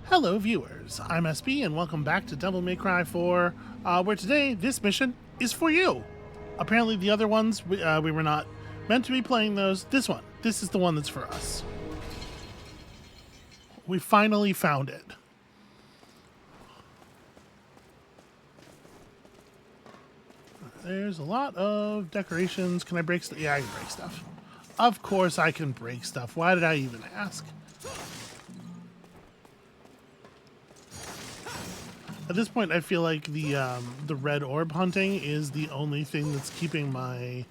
Hello viewers, I'm SB and welcome back to Devil May Cry 4, where today this mission is for you. Apparently the other ones, we were not meant to be playing those. This is the one that's for us. We finally found it. There's a lot of decorations. Can I break stuff? Yeah, I can break stuff. Of course I can break stuff. Why did I even ask? At this point, I feel like the red orb hunting is the only thing that's keeping my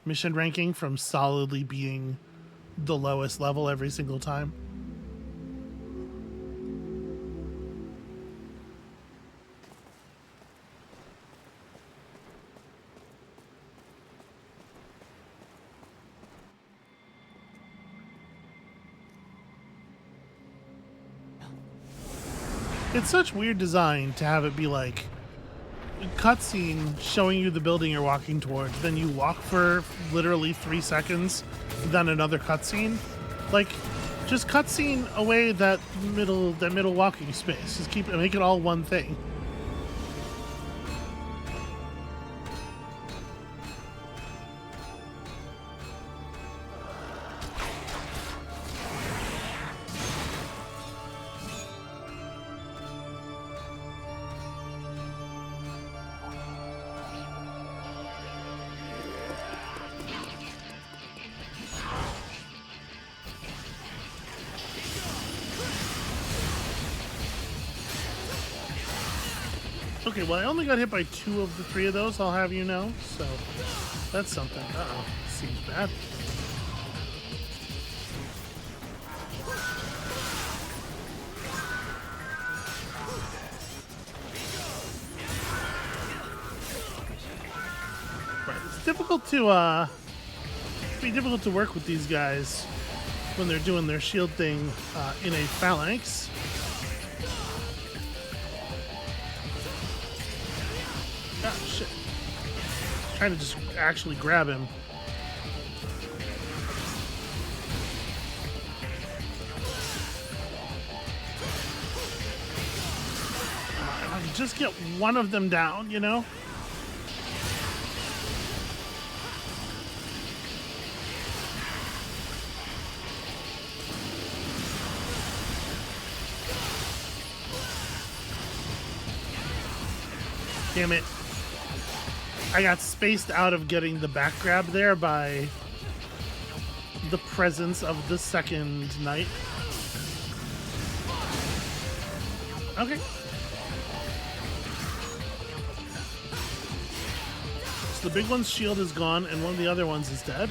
mission ranking from solidly being the lowest level every single time. It's such weird design to have it be like cutscene showing you the building you're walking towards, then you walk for literally 3 seconds, then another cutscene. Like, just cutscene away that middle walking space. Just make it all one thing. Okay, well, I only got hit by 2 of the 3 of those, I'll have you know, so that's something. Uh-oh, seems bad. Right, it's difficult to, pretty difficult to work with these guys when they're doing their shield thing in a phalanx. Ah, shit. Trying to just actually grab him. If I can just get one of them down, you know? Damn it. I got spaced out of getting the back grab there by the presence of the second knight. Okay. So the big one's shield is gone and one of the other ones is dead.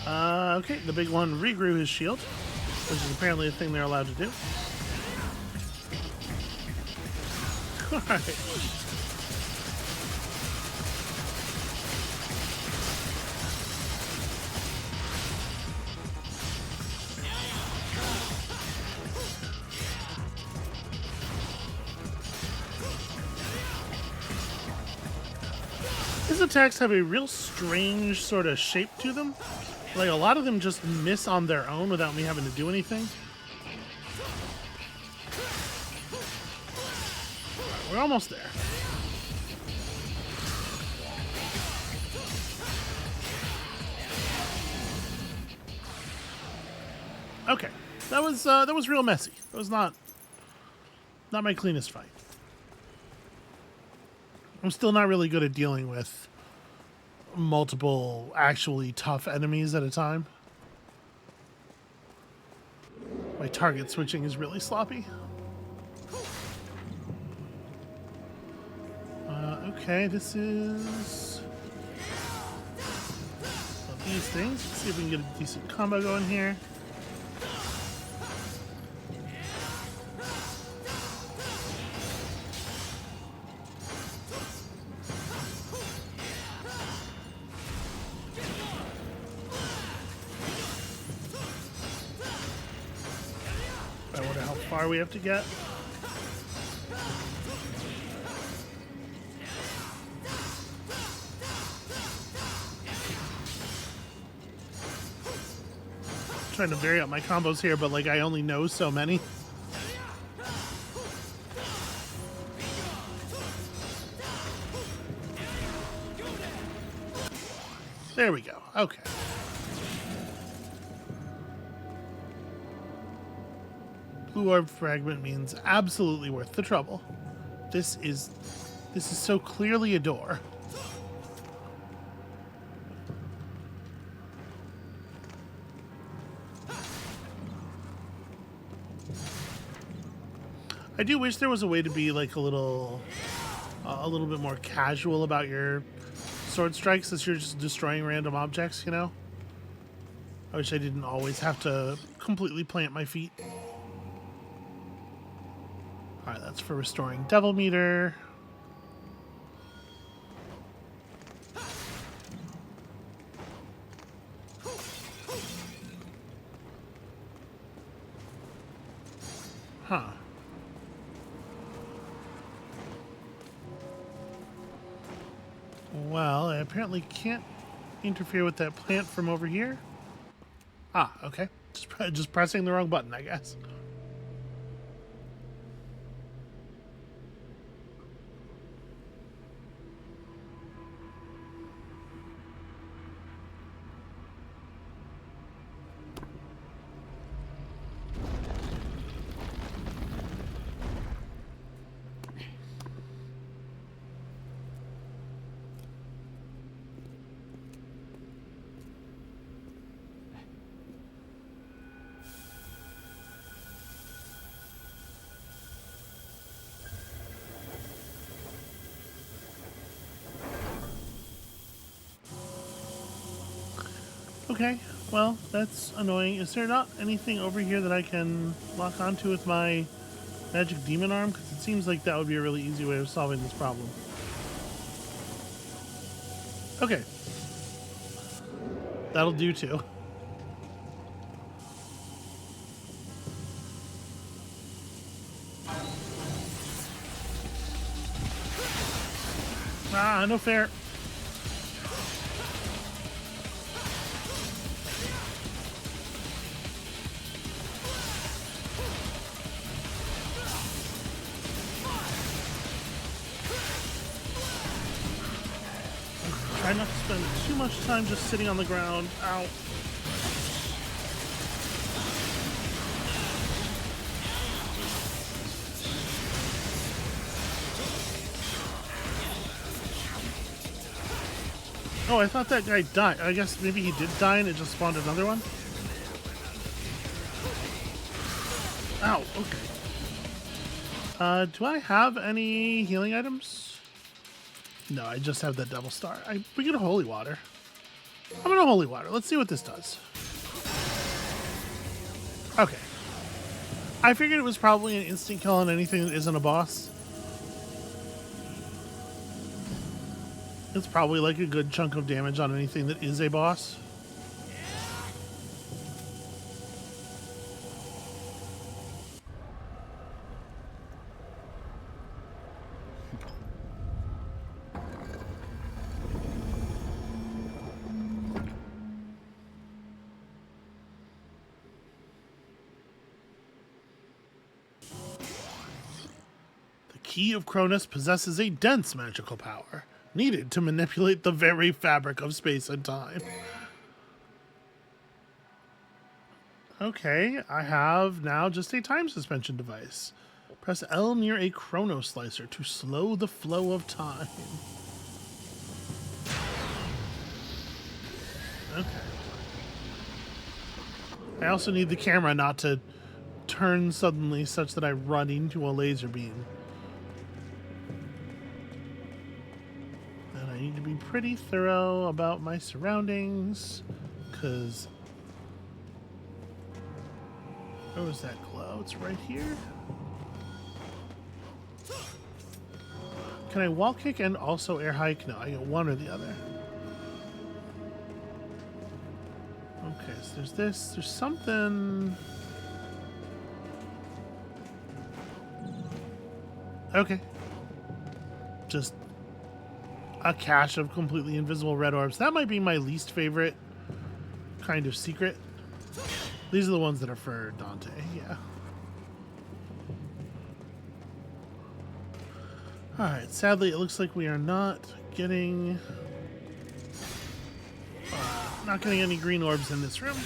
Okay, the big one regrew his shield, which is apparently a thing they're allowed to do. Alright. His attacks have a real strange sort of shape to them. Like, a lot of them just miss on their own without me having to do anything. We're almost there. Okay, that was real messy. That was not my cleanest fight. I'm still not really good at dealing with multiple actually tough enemies at a time. My target switching is really sloppy. Okay, this is these things. Let's see if we can get a decent combo going here. I wonder how far we have to get. trying to vary up my combos here, but like I only know so many. There we go. Okay. Blue orb fragment means absolutely worth the trouble. This is so clearly a door. I do wish there was a way to be like a little bit more casual about your sword strikes as you're just destroying random objects, you know? I wish I didn't always have to completely plant my feet. Alright, that's for restoring Devil Meter. Huh. Well, I apparently can't interfere with that plant from over here. Ah, okay. Just pressing the wrong button, I guess. Okay, well, that's annoying. Is there not anything over here that I can lock onto with my magic demon arm? Because it seems like that would be a really easy way of solving this problem. Okay. That'll do too. Ah, no fair. Try not to spend too much time just sitting on the ground. Ow. Oh, I thought that guy died. I guess maybe he did die and it just spawned another one? Ow, okay. Do I have any healing items? No, I just have that double star. We get a holy water. I'm gonna holy water. Let's see what this does. Okay. I figured it was probably an instant kill on anything that isn't a boss. It's probably like a good chunk of damage on anything that is a boss. The Key of Cronus possesses a dense magical power, needed to manipulate the very fabric of space and time. Okay, I have now just a time suspension device. Press L near a chrono slicer to slow the flow of time. Okay. I also need the camera not to turn suddenly such that I run into a laser beam. And I need to be pretty thorough about my surroundings, because... where was that glow? It's right here. Can I wall kick and also air hike? No, I get one or the other. Okay, so there's this. There's something... okay. Just a cache of completely invisible red orbs. That might be my least favorite kind of secret. These are the ones that are for Dante, yeah. Alright, sadly it looks like we are not getting any green orbs in this room.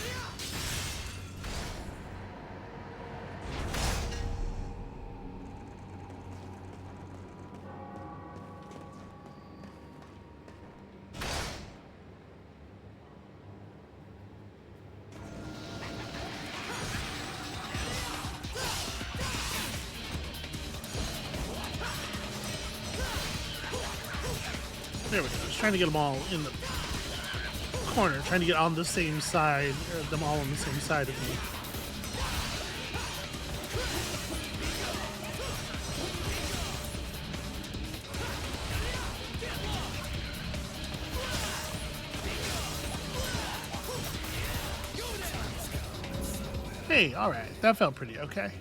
There we go. Just trying to get them all in the corner, trying to get on the same side, them all on the same side of me. Hey, alright. That felt pretty okay.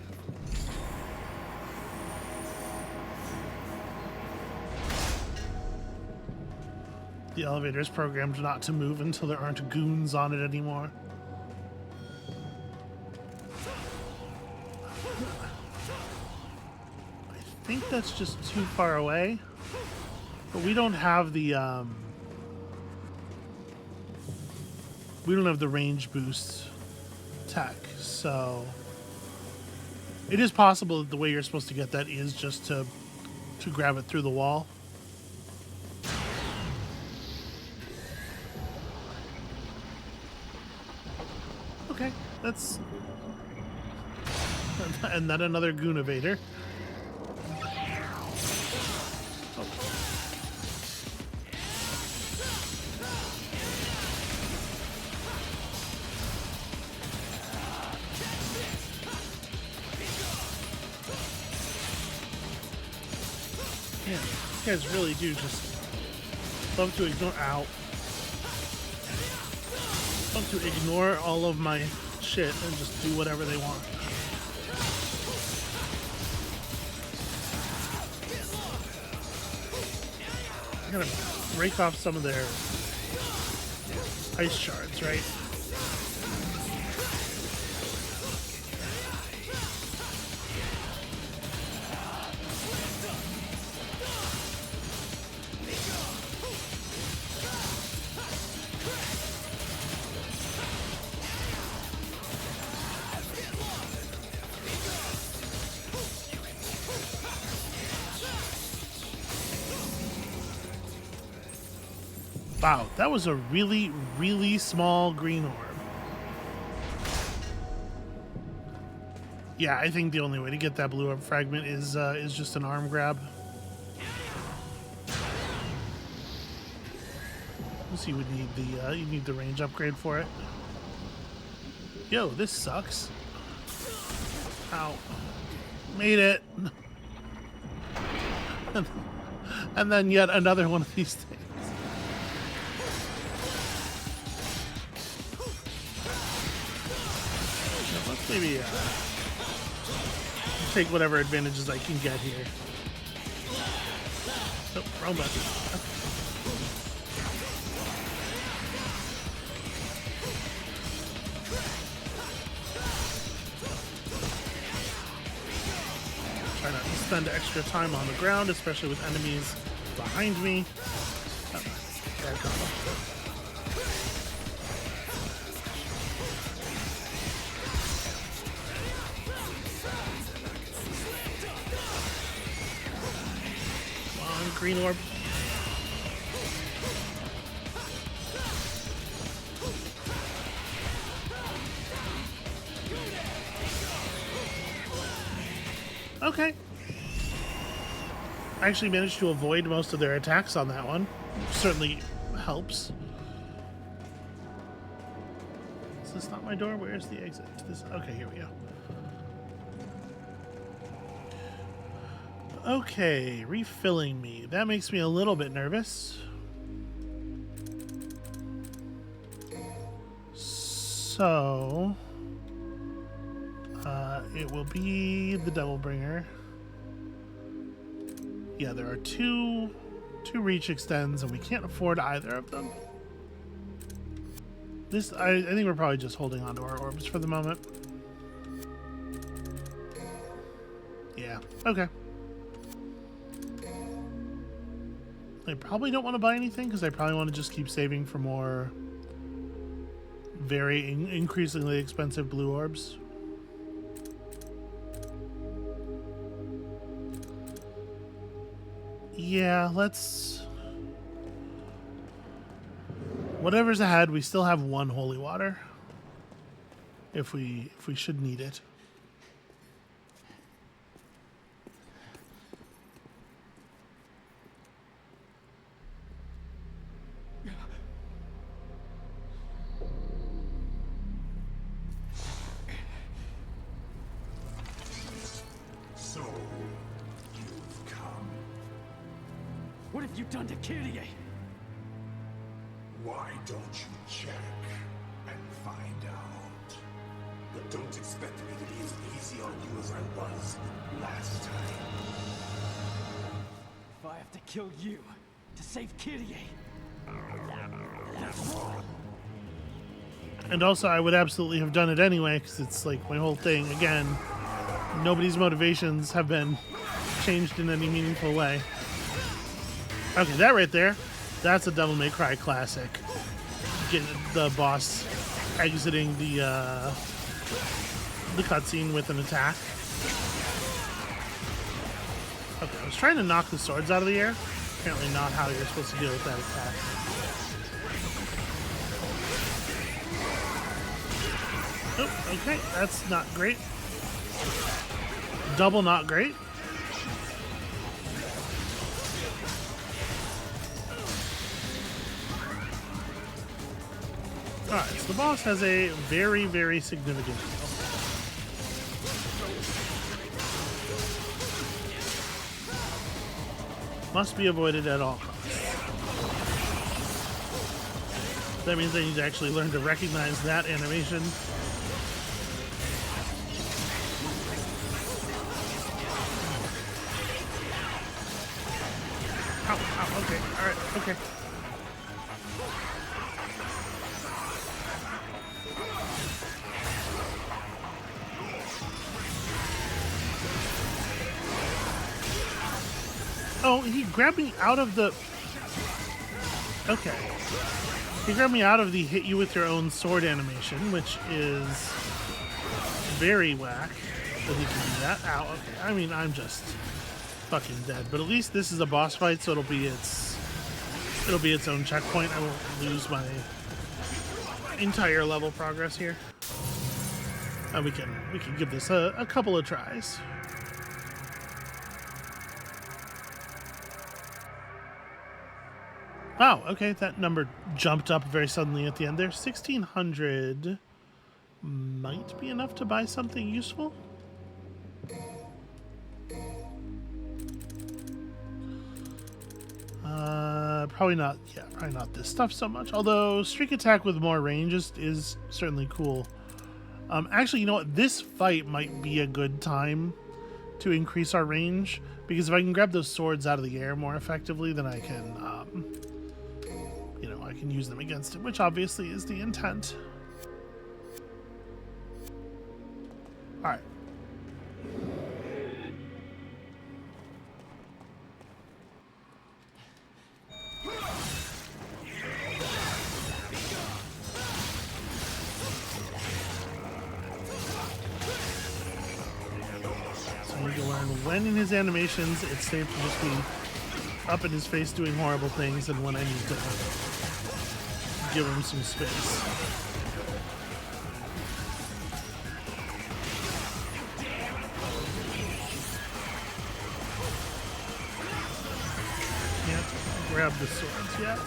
The elevator is programmed not to move until there aren't goons on it anymore. I think that's just too far away. But we don't have the range boost tech, so it is possible that the way you're supposed to get that is just to grab it through the wall. Okay, that's... and then another goon evader. Oh. Yeah, these guys really do just love to ignore... Ow. To ignore all of my shit and just do whatever they want. I gotta break off some of their ice shards, right? Wow, that was a really, really small green orb. Yeah, I think the only way to get that blue orb fragment is just an arm grab. So you would need the range upgrade for it. Yo, this sucks. Ow. Made it. And then yet another one of these things. Maybe take whatever advantages I can get here. Oh, wrong button. Try not to spend extra time on the ground, especially with enemies behind me. Oh, bad combo. Green orb. Okay. I actually managed to avoid most of their attacks on that one. Certainly helps. Is this not my door? Where's the exit? Okay, here we go. Okay, refilling me. That makes me a little bit nervous. So, it will be the Devil Bringer. Yeah, there are two reach extends, and we can't afford either of them. This, I think we're probably just holding on to our orbs for the moment. Yeah, okay. I probably don't want to buy anything because I probably want to just keep saving for more very increasingly expensive blue orbs. Yeah, let's... Whatever's ahead, we still have one holy water. If we should need it. So, you've come. What have you done to Kyrie? Why don't you check and find out? But don't expect me to be as easy on you as I was last time. If I have to kill you to save Kyrie, that's wrong. And also, I would absolutely have done it anyway, because it's like my whole thing. Again, nobody's motivations have been changed in any meaningful way. Okay, that right there, that's a Devil May Cry classic. Getting the boss exiting the cutscene with an attack. Okay, I was trying to knock the swords out of the air. Apparently not how you're supposed to deal with that attack. Oh, okay, that's not great. Double not great. Alright, so the boss has a very, very significant deal. Must be avoided at all costs. That means I need to actually learn to recognize that animation. Ow, okay, alright, okay. Oh, he grabbed me out of the... Okay. He grabbed me out of the hit you with your own sword animation, which is very whack that he can do that. Ow, okay. I mean, I'm just fucking dead. But at least this is a boss fight, so it'll be its own checkpoint. I won't lose my entire level progress here. We can give this a couple of tries. Wow, okay, that number jumped up very suddenly at the end there. 1,600 might be enough to buy something useful. Probably not, yeah, probably not this stuff so much. Although streak attack with more range is certainly cool. Actually, you know what? This fight might be a good time to increase our range, because if I can grab those swords out of the air more effectively, then I can, I can use them against it, which obviously is the intent. All right. So I need to learn when in his animations it's safe to just be up in his face doing horrible things, and when I need to give him some space. Can't grab the swords yet.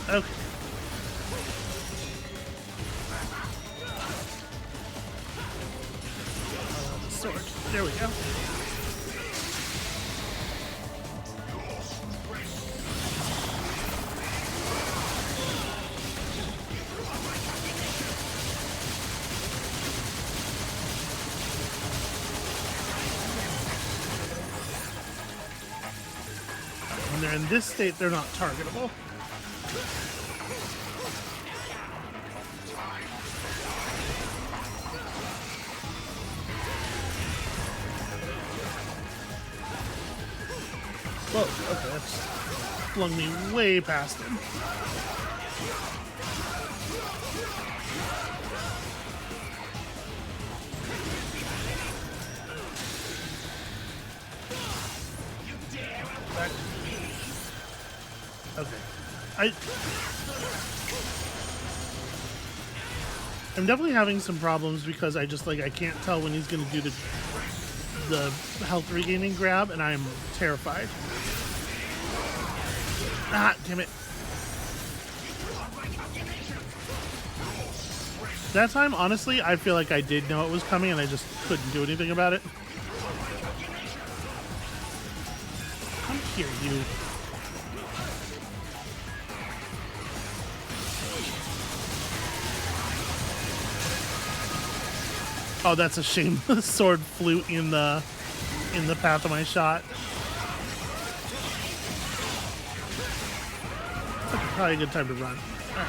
Okay. Sword. There we go. in this state, they're not targetable. Whoa, okay, that's flung me way past him. Back. Okay. I'm definitely having some problems because I can't tell when he's gonna do the health regaining grab, and I'm terrified. Ah, damn it. That time, honestly, I feel like I did know it was coming and I just couldn't do anything about it. Come here, you. Oh, that's a shame. The sword flew in the path of my shot. Probably a good time to run. All right.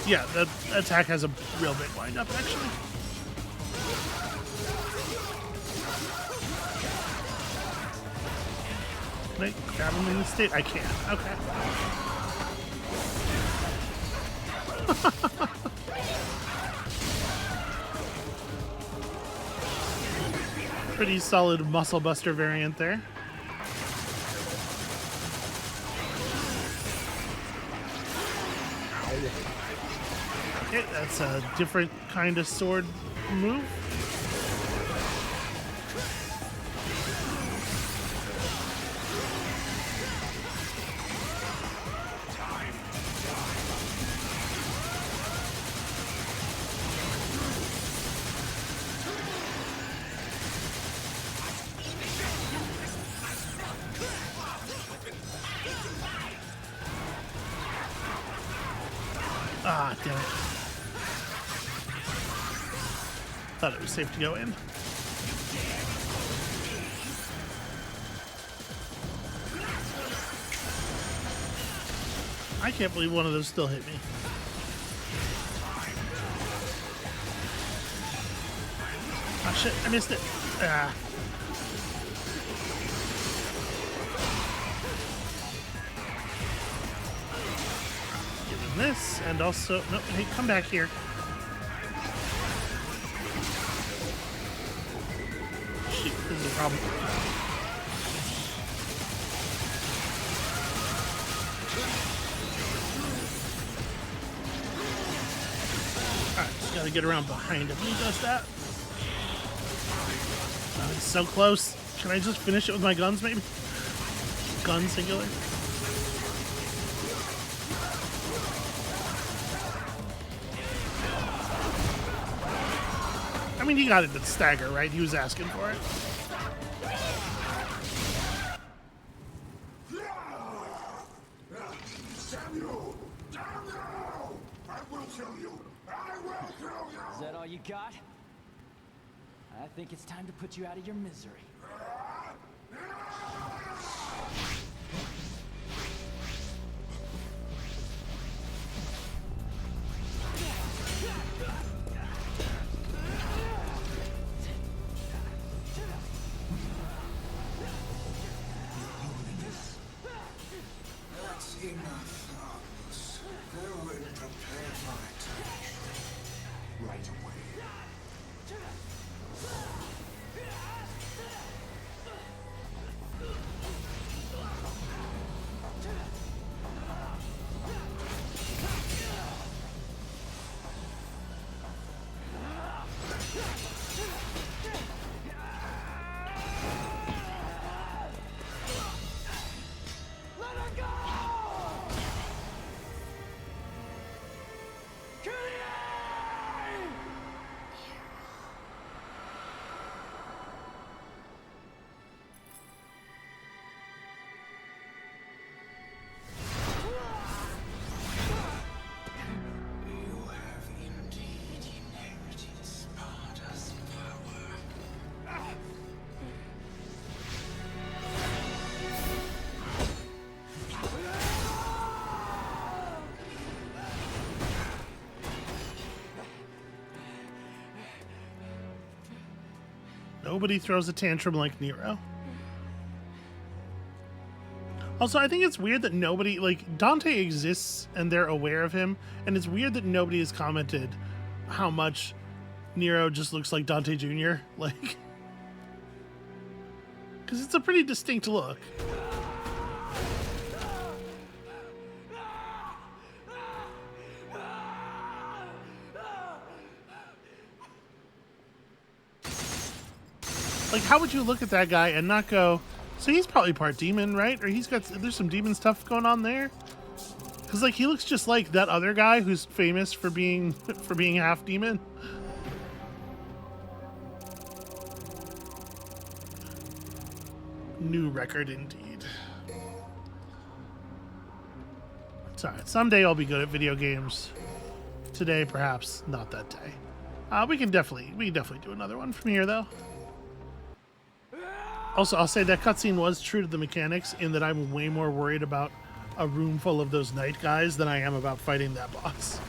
Yeah, that attack has a real big wind-up, actually. Can I grab him in this state? I can. Okay. Pretty solid muscle buster variant there. Okay, that's a different kind of sword move. Ah, damn it. Thought it was safe to go in. I can't believe one of those still hit me. Ah, shit, I missed it. Ah. This and also no, hey, come back here. Shoot, this is a problem. Alright, just gotta get around behind him. He does that. Oh, he's so close. Can I just finish it with my guns, maybe? Gun singular. I mean, he got it to stagger, right? He was asking for it. Samuel! Damn you! I will kill you! I will kill you! Is that all you got? I think it's time to put you out of your misery. That's enough, arms. Go and prepare for attack. Right away. nobody throws a tantrum like Nero. Also, I think it's weird that nobody, like, Dante exists and they're aware of him, and it's weird that nobody has commented how much Nero just looks like Dante Jr. Like, because it's a pretty distinct look. Like, how would you look at that guy and not go, so he's probably part demon, right? Or there's some demon stuff going on there? Because, like, he looks just like that other guy who's famous for being half demon. New record indeed. It's alright. Someday I'll be good at video games. Today, perhaps not that day. We can definitely do another one from here, though. Also, I'll say that cutscene was true to the mechanics in that I'm way more worried about a room full of those night guys than I am about fighting that boss.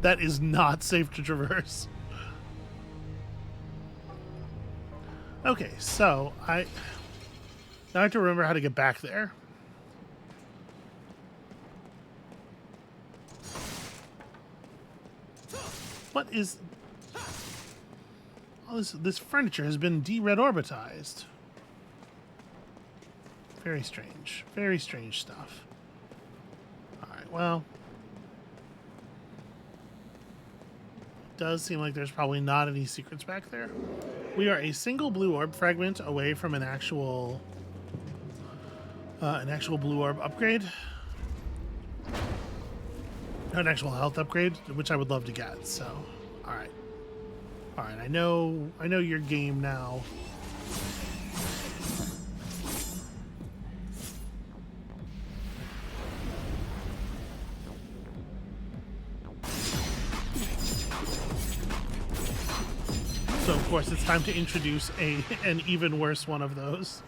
That is not safe to traverse. Okay, so now I have to remember how to get back there. What is... Oh, this furniture has been de-red orbitized. Very strange. Very strange stuff. Alright, well... It does seem like there's probably not any secrets back there. We are a single blue orb fragment away from an actual blue orb upgrade. An actual health upgrade, which I would love to get, so alright. Alright, I know your game now. So of course it's time to introduce an even worse one of those.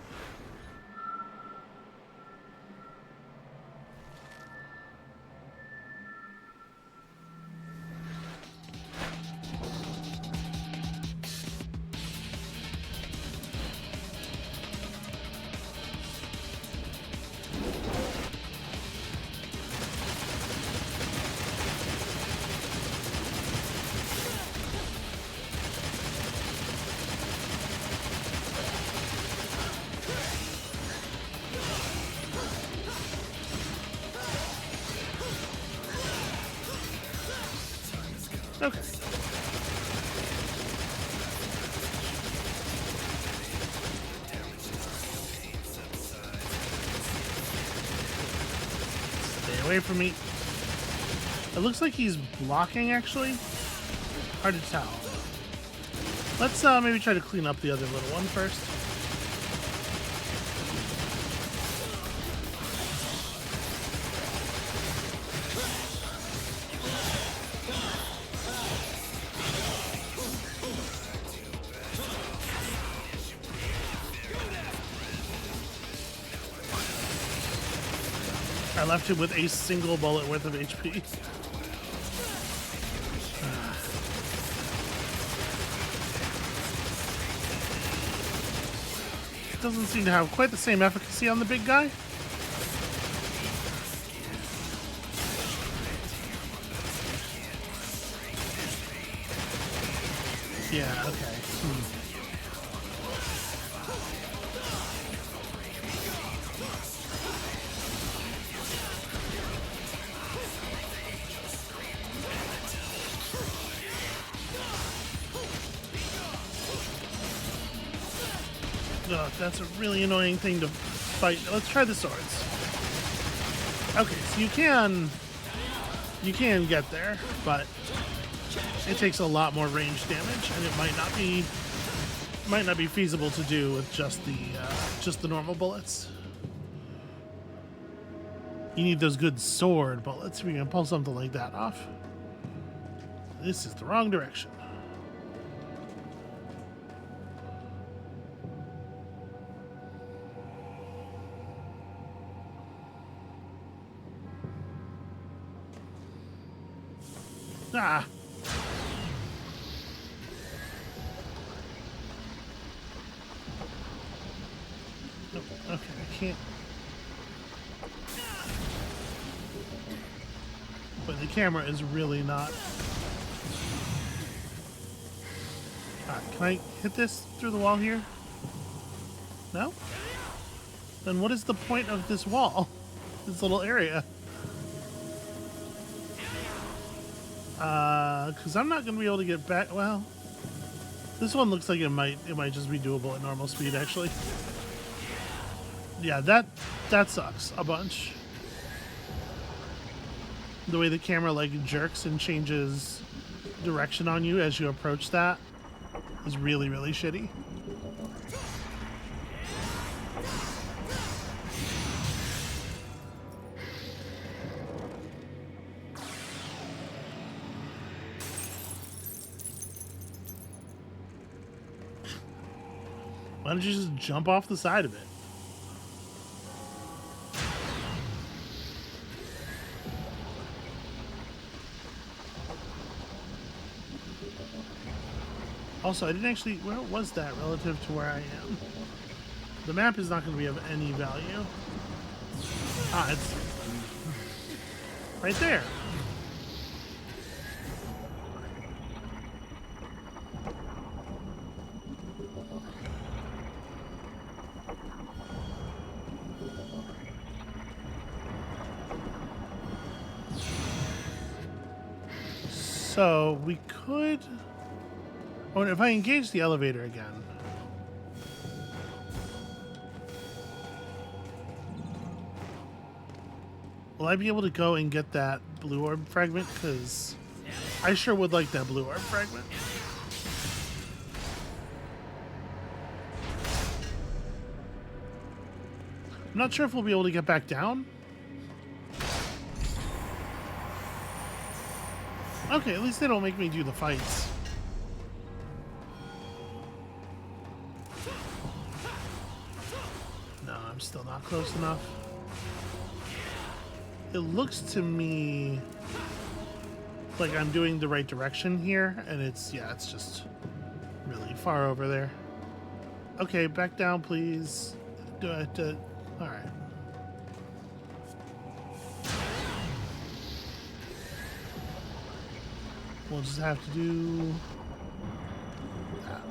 Okay. Stay away from me. It looks like he's blocking, actually. Hard to tell. Let's maybe try to clean up the other little one first. I left him with a single bullet worth of HP. It doesn't seem to have quite the same efficacy on the big guy. Yeah, okay. Ugh, that's a really annoying thing to fight. Let's try the swords. Okay, so you can get there, but it takes a lot more range damage, and it might not be feasible to do with just the normal bullets. You need those good sword bullets if you're gonna pull something like that off. This is the wrong direction. I Ah. Nope. Okay, I can't. But the camera is really not. Can I hit this through the wall here? No? Then what is the point of this wall? This little area? Because I'm not going to be able to get back. Well, this one looks like it might just be doable at normal speed, actually. Yeah, that sucks a bunch. The way the camera like jerks and changes direction on you as you approach that is really, really shitty. Why don't you just jump off the side of it? Also, I didn't actually... Where was that relative to where I am? The map is not going to be of any value. Ah, it's... right there. So, we could... Oh, if I engage the elevator again... Will I be able to go and get that blue orb fragment? Because I sure would like that blue orb fragment. I'm not sure if we'll be able to get back down. Okay, at least they don't make me do the fights. No, I'm still not close enough. It looks to me like I'm doing the right direction here, and it's just really far over there. Okay, back down, please. All right. We'll just have to do that.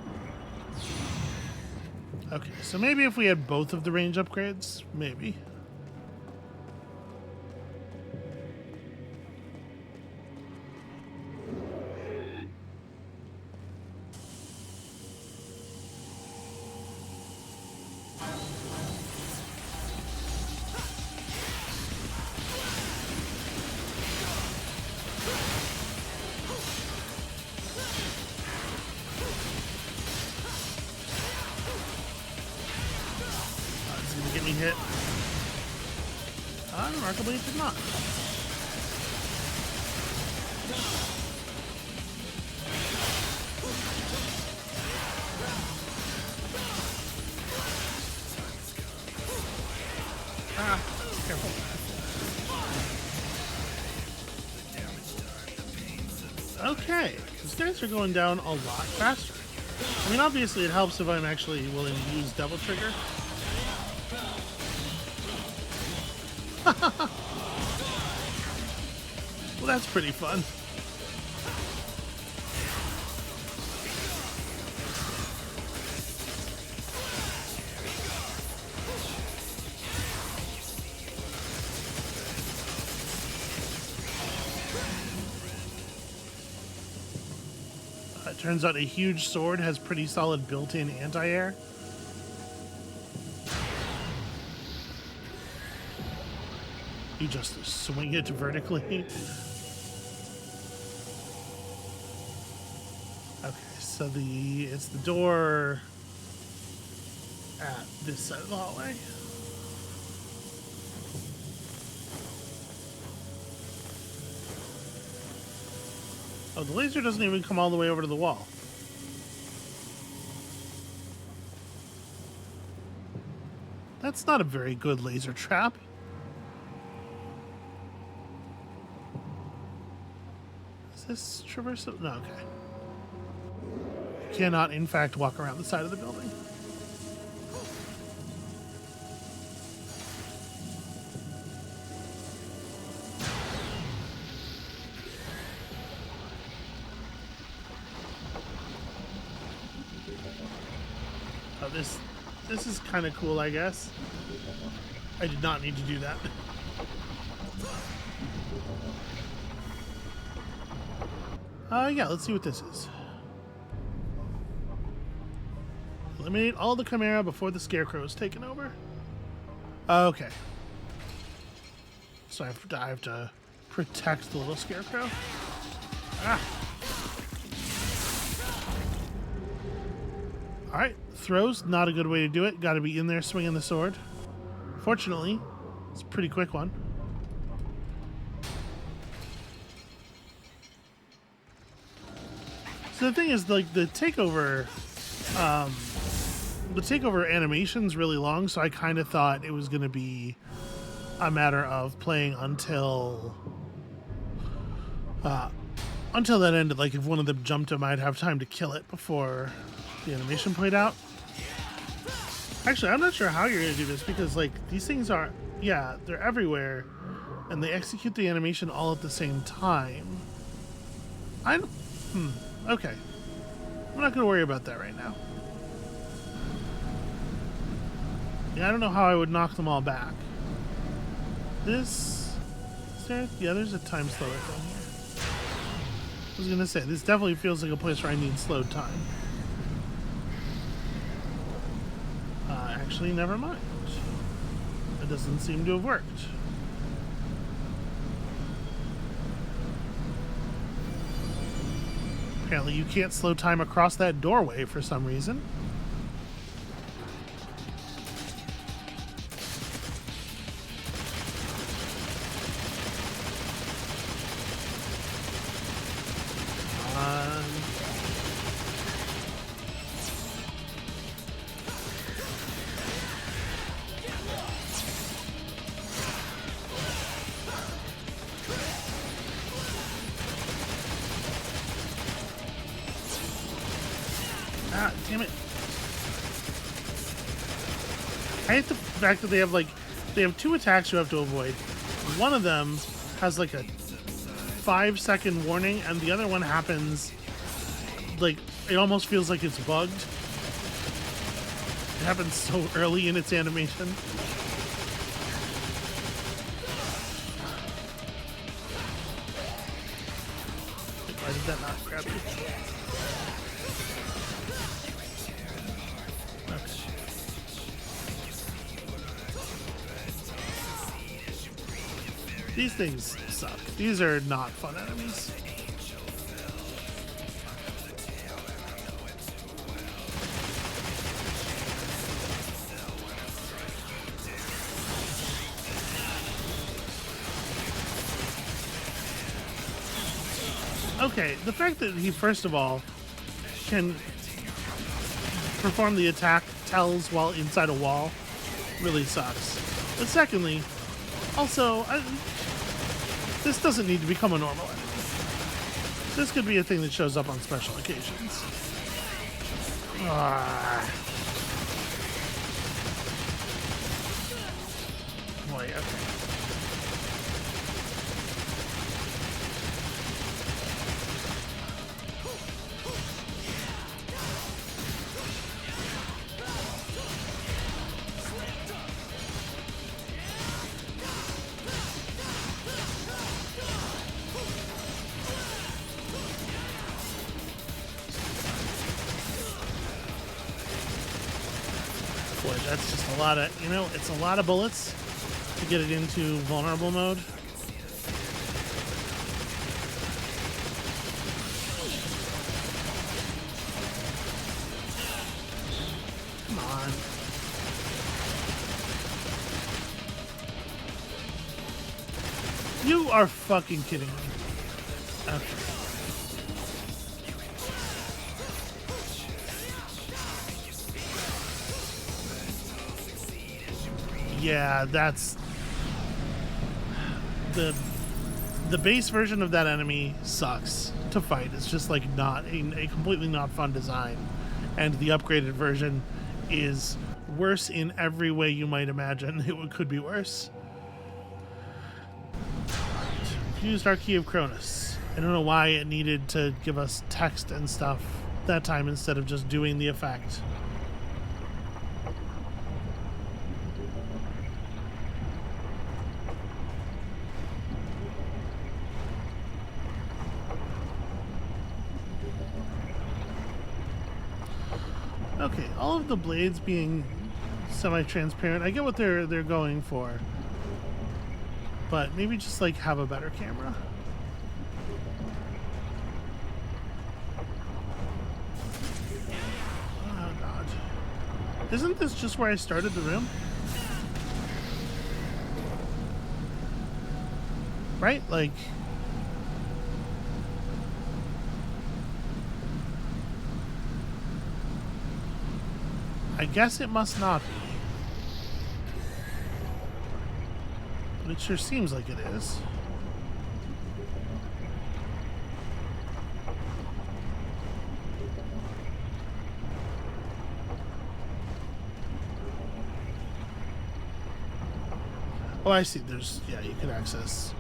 Okay, so maybe if we had both of the range upgrades, maybe. Me hit. Remarkably, it did not. Careful. Okay, these guys are going down a lot faster. I mean, obviously, it helps if I'm actually willing to use Devil Trigger. Well, that's pretty fun. It turns out a huge sword has pretty solid built-in anti-air. You just swing it vertically. Okay, so it's the door at this side of the hallway. Oh, the laser doesn't even come all the way over to the wall. That's not a very good laser trap. this traversable? No, okay. Cannot, in fact, walk around the side of the building. Oh, this is kind of cool, I guess. I did not need to do that. Yeah, let's see what this is. Eliminate all the Chimera before the Scarecrow is taken over. Okay. So I have to protect the little Scarecrow. Ah. Alright, throws, not a good way to do it. Gotta be in there swinging the sword. Fortunately, it's a pretty quick one. So the thing is, like, the takeover animation's really long, so I kind of thought it was going to be a matter of playing until that ended. Like, if one of them jumped, I might have time to kill it before the animation played out. Actually, I'm not sure how you're going to do this, because, like, these things are, yeah, they're everywhere, and they execute the animation all at the same time. Okay. I'm not going to worry about that right now. Yeah, I don't know how I would knock them all back. Is there? Yeah, there's a time slower thing here. I was going to say, this definitely feels like a place where I need slowed time. Actually, never mind. It doesn't seem to have worked. Apparently you can't slow time across that doorway for some reason. Ah, damn it. I hate the fact that they have two attacks you have to avoid. One of them has like a 5-second warning, and the other one happens, like, it almost feels like it's bugged. It happens so early in its animation. Why did that not grab you? These things suck. These are not fun enemies. Okay, the fact that he, first of all, can perform the attack tells while inside a wall really sucks. But secondly, also, this doesn't need to become a normal enemy. This could be a thing that shows up on special occasions. Boy, okay. Boy, that's just a lot of, it's a lot of bullets to get it into vulnerable mode. Come on. You are fucking kidding me. Okay. Yeah, that's The base version of that enemy sucks to fight. It's just like not a completely not fun design. And the upgraded version is worse in every way you might imagine. Could be worse. Used our Key of Cronus. I don't know why it needed to give us text and stuff that time instead of just doing the effect. Okay, all of the blades being semi-transparent, I get what they're going for. But maybe just like have a better camera. Oh god. Isn't this just where I started the room? Right? Like... I guess it must not be. But it sure seems like it is. Oh, I see. There's... yeah, you can access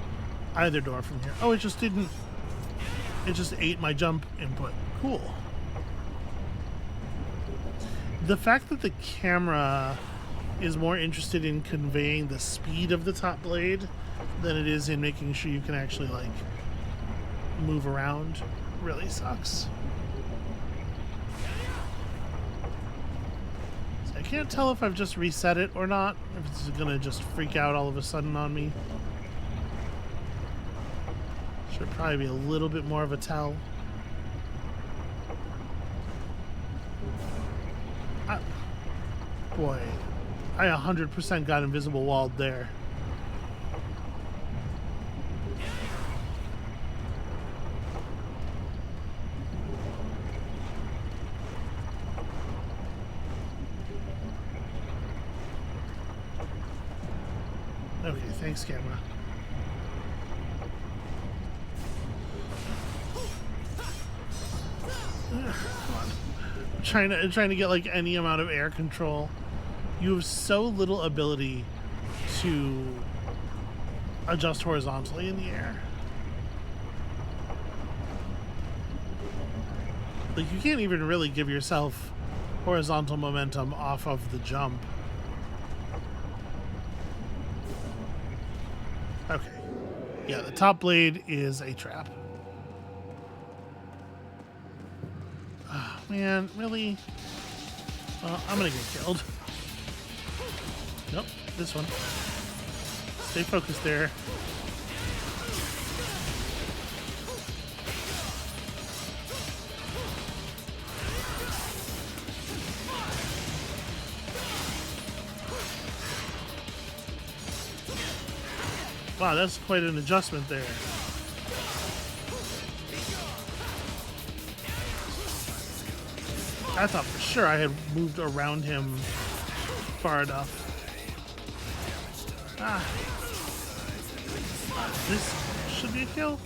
either door from here. Oh, it just didn't... it just ate my jump input. Cool. The fact that the camera is more interested in conveying the speed of the top blade than it is in making sure you can actually, like, move around really sucks. So I can't tell if I've just reset it or not, if it's gonna just freak out all of a sudden on me. Should probably be a little bit more of a tell. Boy, I 100% got invisible walled there. Okay, thanks, camera. Come on. I'm trying to get like any amount of air control. You have so little ability to adjust horizontally in the air. Like, you can't even really give yourself horizontal momentum off of the jump. Okay. Yeah, the top blade is a trap. Oh, man, really? Well, I'm gonna get killed. Nope, this one. Stay focused there. Wow, that's quite an adjustment there. I thought for sure I had moved around him far enough. Ah. This should be a kill.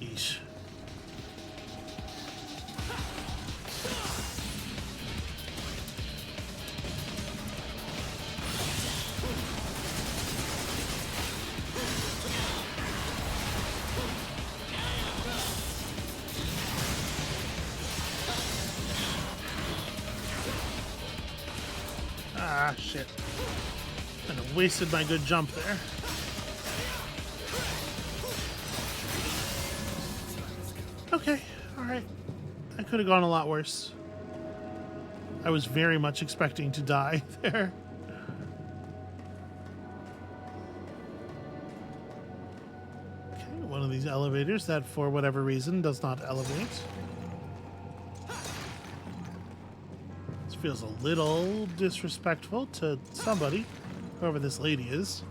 Yeesh. Ah, shit. Kind of wasted my good jump there. Okay, alright. That could have gone a lot worse. I was very much expecting to die there. Okay, one of these elevators that, for whatever reason, does not elevate. This feels a little disrespectful to somebody, whoever this lady is.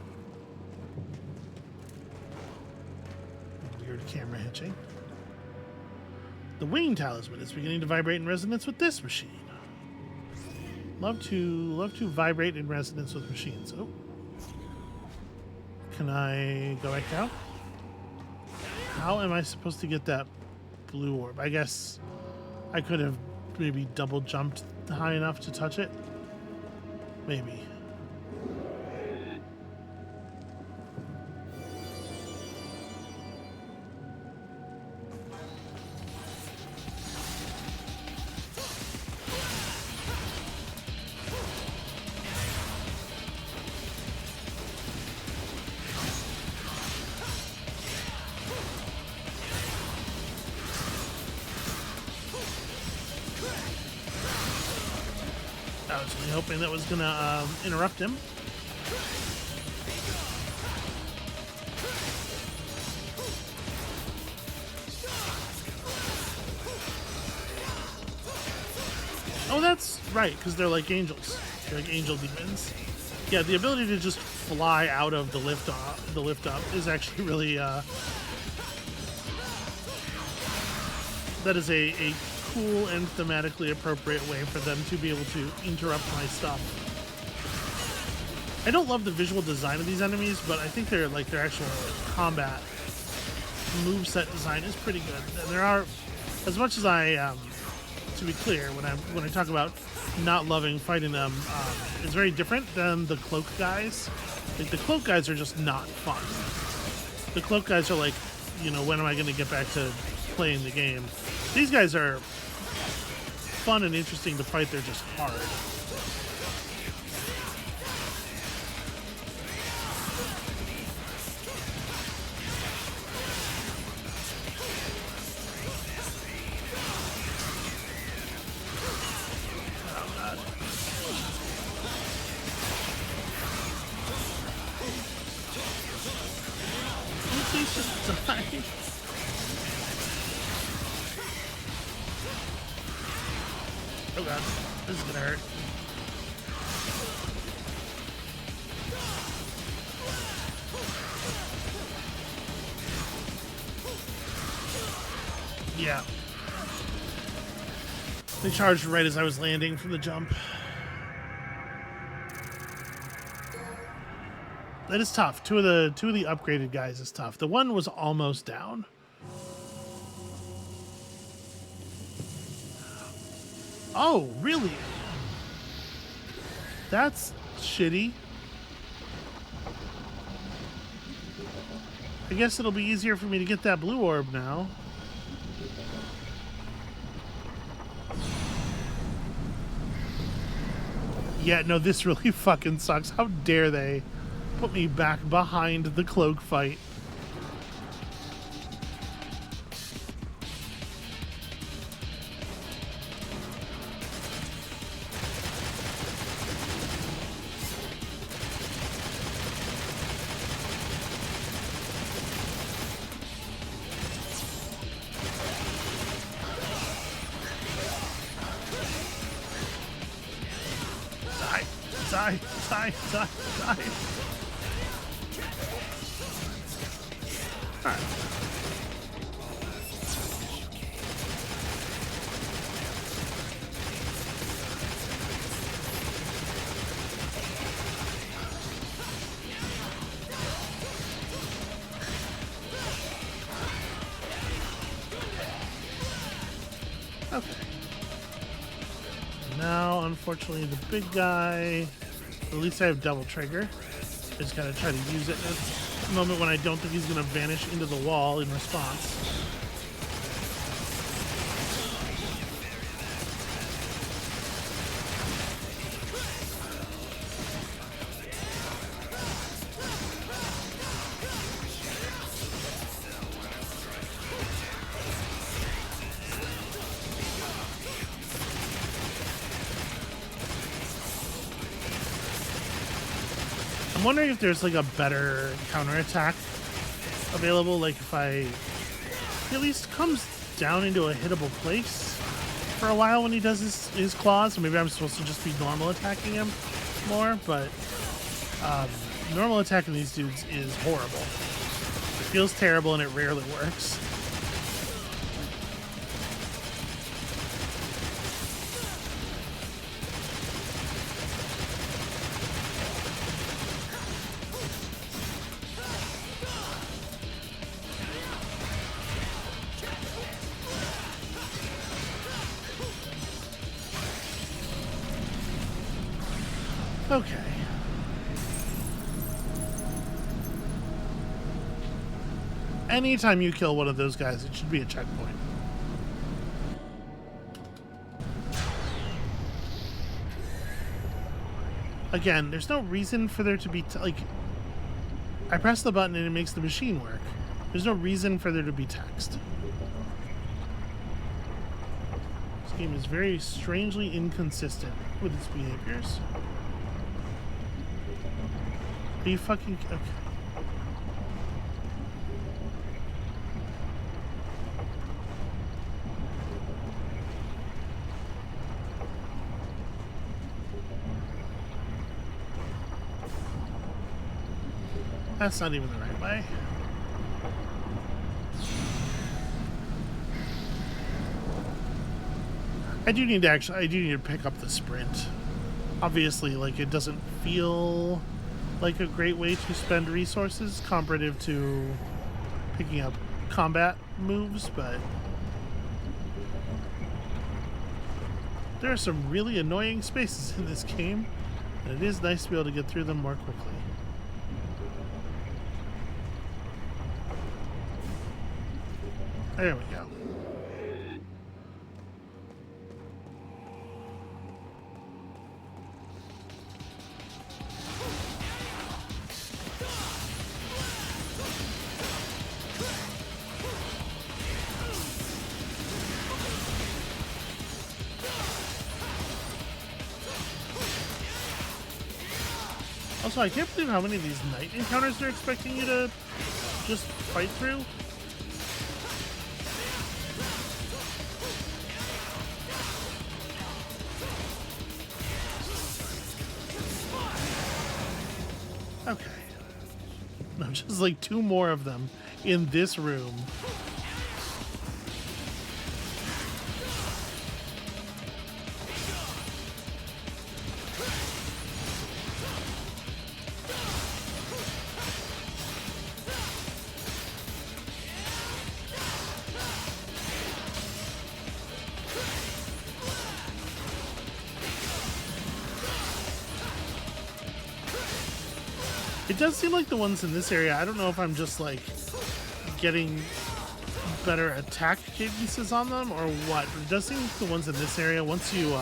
Weird camera hitching. The wing talisman is beginning to vibrate in resonance with this machine. Love to vibrate in resonance with machines. Oh. Can I go back down? How am I supposed to get that blue orb? I guess I could have maybe double jumped high enough to touch it. Maybe. I was really hoping that was gonna interrupt him. Oh, that's right, because they're like angels. They're like angel demons. Yeah, the ability to just fly out of the lift up is actually really that is a cool and thematically appropriate way for them to be able to interrupt my stuff. I don't love the visual design of these enemies, but I think their actual combat moveset design is pretty good. And there are, as much as I, to be clear, when I talk about not loving fighting them, it's very different than the cloak guys. Like, the cloak guys are just not fun. The cloak guys are like, you know, when am I going to get back to playing the game? These guys are fun and interesting to fight. They're just hard. Oh god. Please just die. Oh god, this is gonna hurt. Yeah. They charged right as I was landing from the jump. That is tough. Two of the upgraded guys is tough. The one was almost down. Oh, really? That's shitty. I guess it'll be easier for me to get that blue orb now. Yeah, no, this really fucking sucks. How dare they put me back behind the cloak fight? Die, die, die, die. All right. Okay. Now, unfortunately, the big guy. At least I have double trigger. I just gotta try to use it at a moment when I don't think he's gonna vanish into the wall in response. I'm wondering if there's like a better counterattack available, like if he at least comes down into a hittable place for a while when he does his claws, or maybe I'm supposed to just be normal attacking him more, but normal attacking these dudes is horrible. It feels terrible and it rarely works. Okay. Anytime you kill one of those guys, it should be a checkpoint. Again, there's no reason for there to be like, I press the button and it makes the machine work. There's no reason for there to be text. This game is very strangely inconsistent with its behaviors. Are you fucking okay? That's not even the right way. I do need to pick up the sprint. Obviously, like, it doesn't feel like a great way to spend resources comparative to picking up combat moves, but there are some really annoying spaces in this game, and it is nice to be able to get through them more quickly. There we go. Also, I can't believe how many of these night encounters they're expecting you to just fight through. Okay. No, just like 2 more of them in this room. It does seem like the ones in this area, I don't know if I'm just like getting better attack cadences on them or what, but it does seem like the ones in this area, once you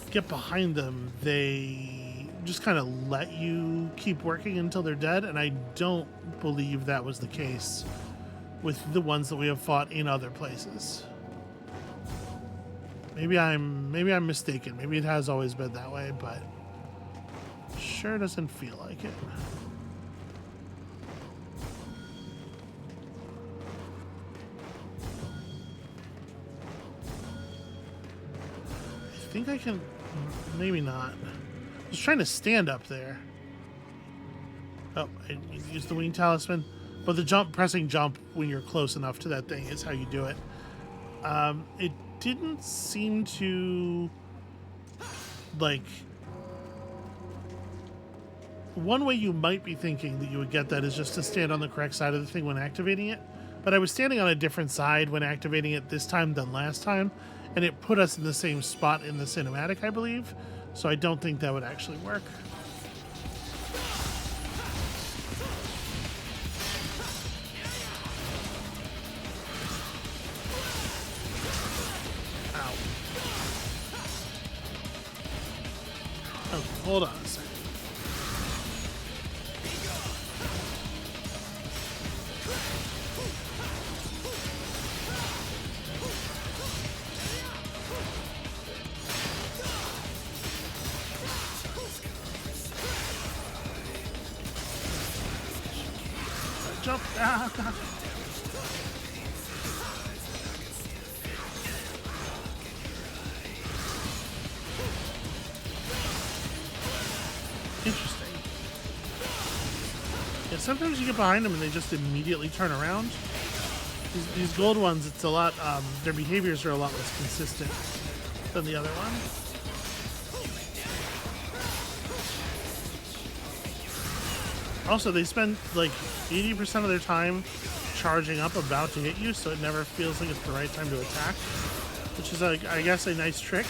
get behind them, they just kind of let you keep working until they're dead, and I don't believe that was the case with the ones that we have fought in other places. Maybe I'm mistaken. Maybe it has always been that way, but sure doesn't feel like it. I think I can, maybe not. I was trying to stand up there. Oh, I used the wing talisman, but the pressing jump when you're close enough to that thing is how you do it. It didn't seem to, like, one way you might be thinking that you would get that is just to stand on the correct side of the thing when activating it. But I was standing on a different side when activating it this time than last time, and it put us in the same spot in the cinematic, I believe. So I don't think that would actually work. Ow. Oh, hold on a second. Jump! Ah, God. Interesting. Yeah, sometimes you get behind them and they just immediately turn around. These gold ones, it's a lot, their behaviors are a lot less consistent than the other one. Also, they spend like 80% of their time charging up about to hit you, so it never feels like it's the right time to attack, which is, I guess, a nice trick.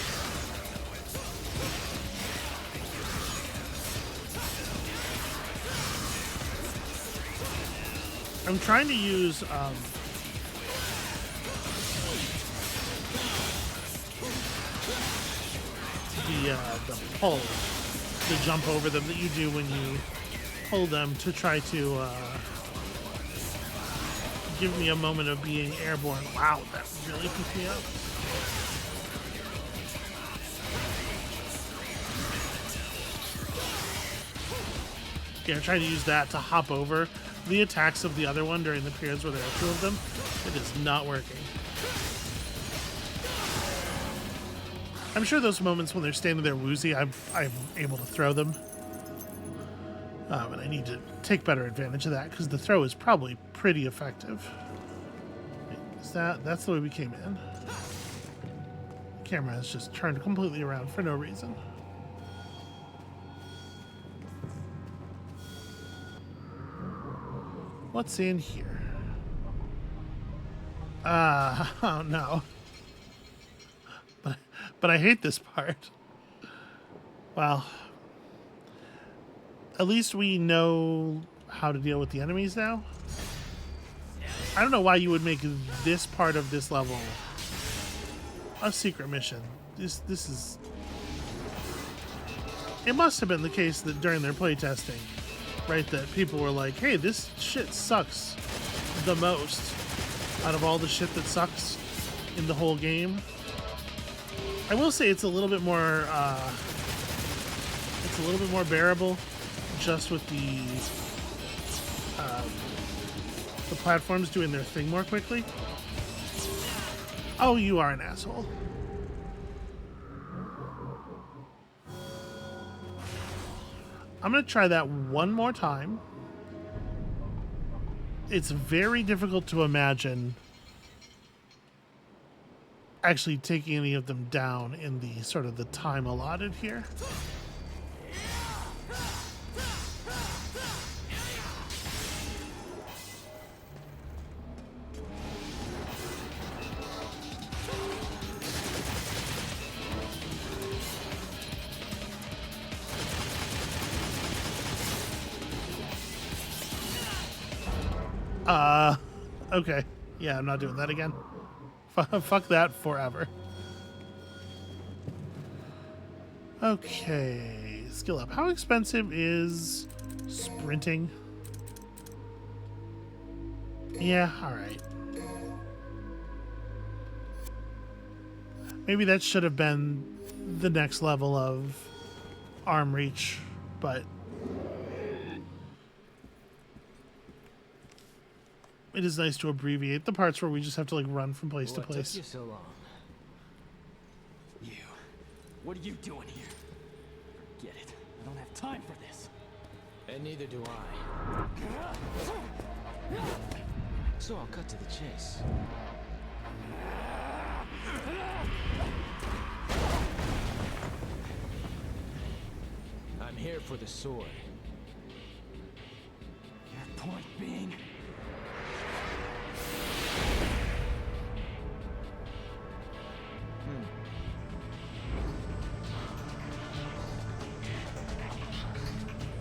I'm trying to use the pull, the jump over them that you do when you pull them to try to give me a moment of being airborne. Wow, that really picked me up. Yeah, I'm trying to use that to hop over the attacks of the other one during the periods where there are two of them. It is not working. I'm sure those moments when they're standing there woozy, I'm able to throw them. And I need to take better advantage of that because the throw is probably pretty effective. Is that's the way we came in? The camera has just turned completely around for no reason. What's in here? Oh no. But I hate this part. Well, at least we know how to deal with the enemies now. I don't know why you would make this part of this level a secret mission. This is... It must have been the case that during their playtesting, right, that people were like, hey, this shit sucks the most out of all the shit that sucks in the whole game. I will say it's a little bit more bearable just with the platforms doing their thing more quickly. Oh, you are an asshole. I'm gonna try that one more time. It's very difficult to imagine actually taking any of them down in the sort of the time allotted here. Okay. Yeah, I'm not doing that again. Fuck that forever. Okay, skill up. How expensive is sprinting? Yeah, alright. Maybe that should have been the next level of arm reach, but it is nice to abbreviate the parts where we just have to like run from place to place. What took you so long? You. What are you doing here? Forget it. I don't have time for this. And neither do I. So I'll cut to the chase. I'm here for the sword. Your point being?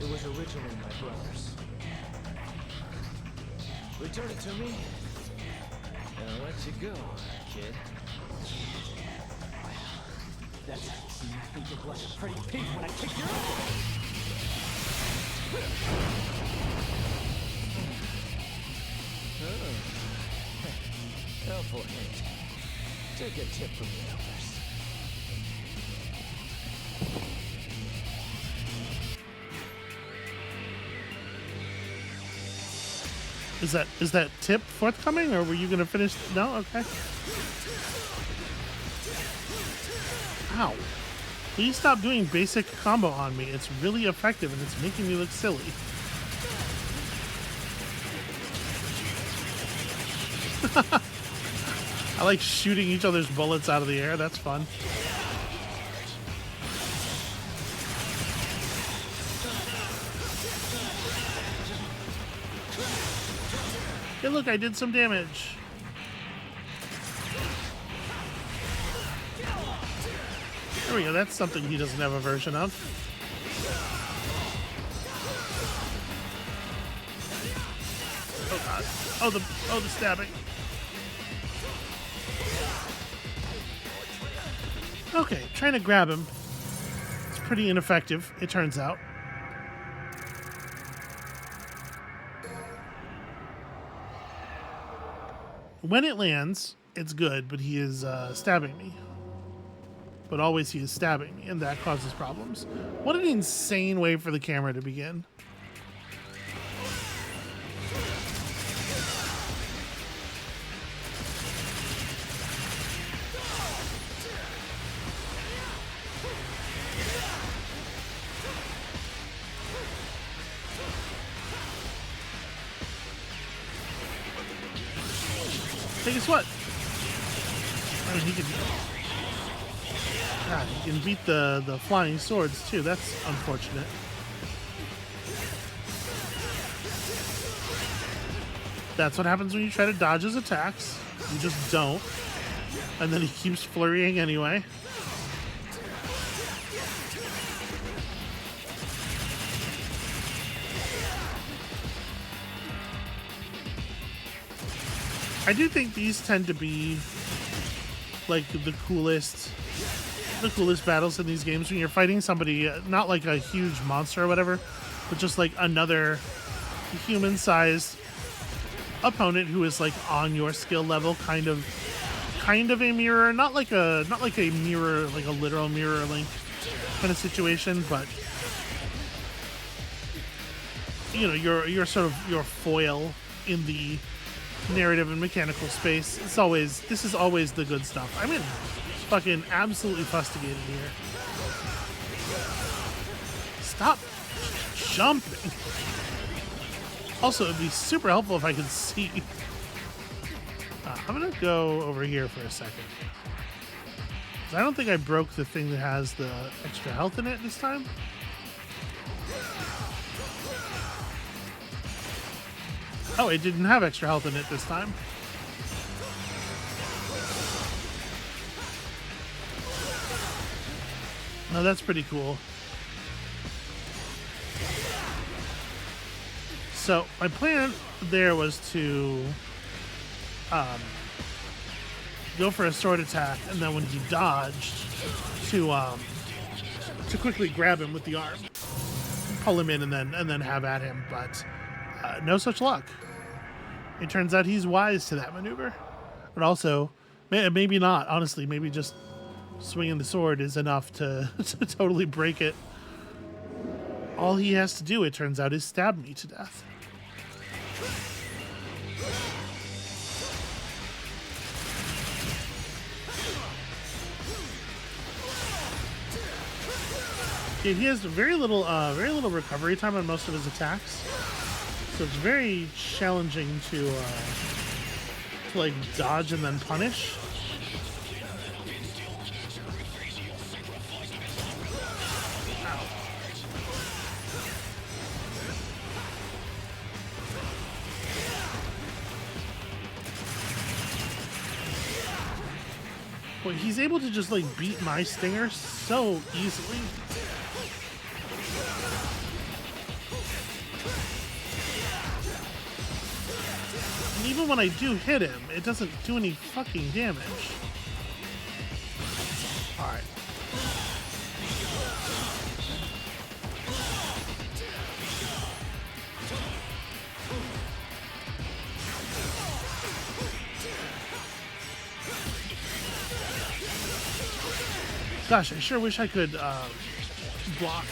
It was originally my brother's. Return it to me, and I'll let you go, kid. That's how you see me think you're blushing pretty pink when I kick your ass. Helpful hint. Take a tip from the elders. Is that tip forthcoming, or were you gonna finish? No, okay. Ow! Please stop doing basic combo on me. It's really effective, and it's making me look silly. I like shooting each other's bullets out of the air. That's fun. Hey, look, I did some damage. There we go. That's something he doesn't have a version of. Oh god. Oh the stabbing. Okay, trying to grab him. It's pretty ineffective, it turns out. When it lands, it's good, but he is stabbing me. But always he is stabbing me, and that causes problems. What an insane way for the camera to begin. Hey, guess what? I mean, he can... God, he can beat the flying swords, too. That's unfortunate. That's what happens when you try to dodge his attacks. You just don't. And then he keeps flurrying anyway. I do think these tend to be like the coolest battles in these games when you're fighting somebody, not like a huge monster or whatever, but just like another human-sized opponent who is like on your skill level, kind of a mirror, not like a mirror, like a literal mirror link kind of situation, but you know, you're sort of your foil in the narrative and mechanical space. This is always the good stuff. I'm fucking absolutely fustigated here. Stop jumping. Also, it'd be super helpful if I could see. I'm gonna go over here for a second. 'Cause I don't think I broke the thing that has the extra health in it this time. Oh, it didn't have extra health in it this time. No, that's pretty cool. So my plan there was to go for a sword attack, and then when he dodged, to quickly grab him with the arm, pull him in, and then have at him. But no such luck. It turns out he's wise to that maneuver, but also maybe not. Honestly, maybe just swinging the sword is enough to totally break it. All he has to do, it turns out, is stab me to death. Yeah, he has very little recovery time on most of his attacks, so it's very challenging to like dodge and then punish. Well, he's able to just like beat my stinger so easily. And even when I do hit him, it doesn't do any fucking damage. Alright. Gosh, I sure wish I could block.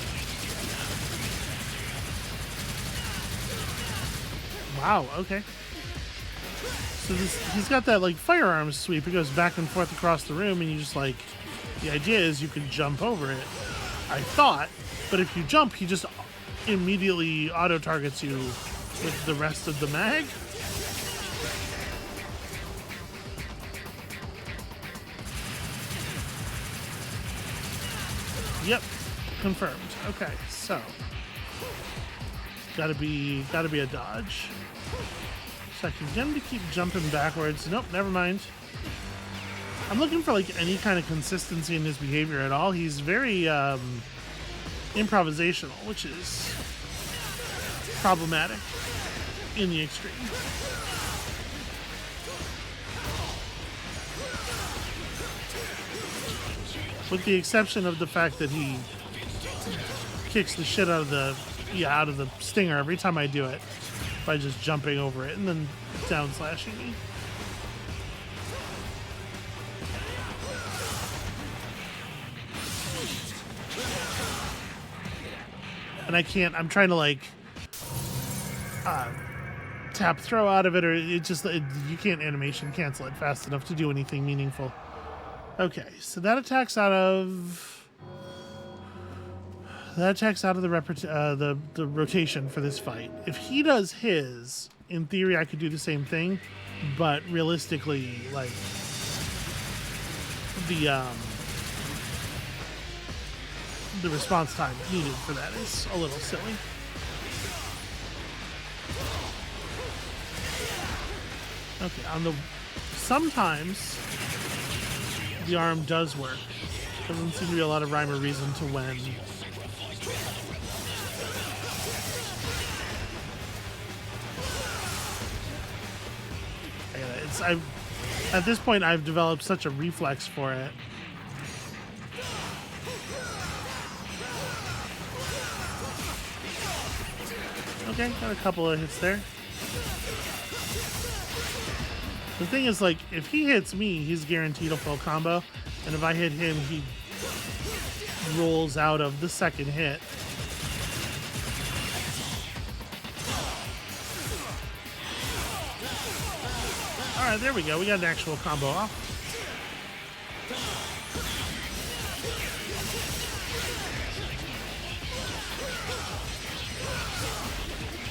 Wow, okay. So he's got that like firearms sweep. It goes back and forth across the room, and you just like, the idea is you can jump over it, I thought, but if you jump, he just immediately auto targets you with the rest of the mag. Yep, confirmed. Okay, so gotta be a dodge. So I can get him to keep jumping backwards. Nope, never mind. I'm looking for like any kind of consistency in his behavior at all. He's very improvisational, which is problematic. in the extreme. With the exception of the fact that he kicks the shit out of the stinger every time I do it by just jumping over it and then down slashing me. And I'm trying to like tap throw out of it, or you can't animation cancel it fast enough to do anything meaningful. Okay, so that attacks out of the rotation for this fight. If he does his, in theory I could do the same thing, but realistically, like the response time needed for that is a little silly. Okay, sometimes the arm does work. Doesn't seem to be a lot of rhyme or reason to when. At this point I've developed such a reflex for it. Okay, got a couple of hits there. The thing is, like, if he hits me, he's guaranteed a full combo. And if I hit him, he rolls out of the second hit. Alright, there we go. We got an actual combo off.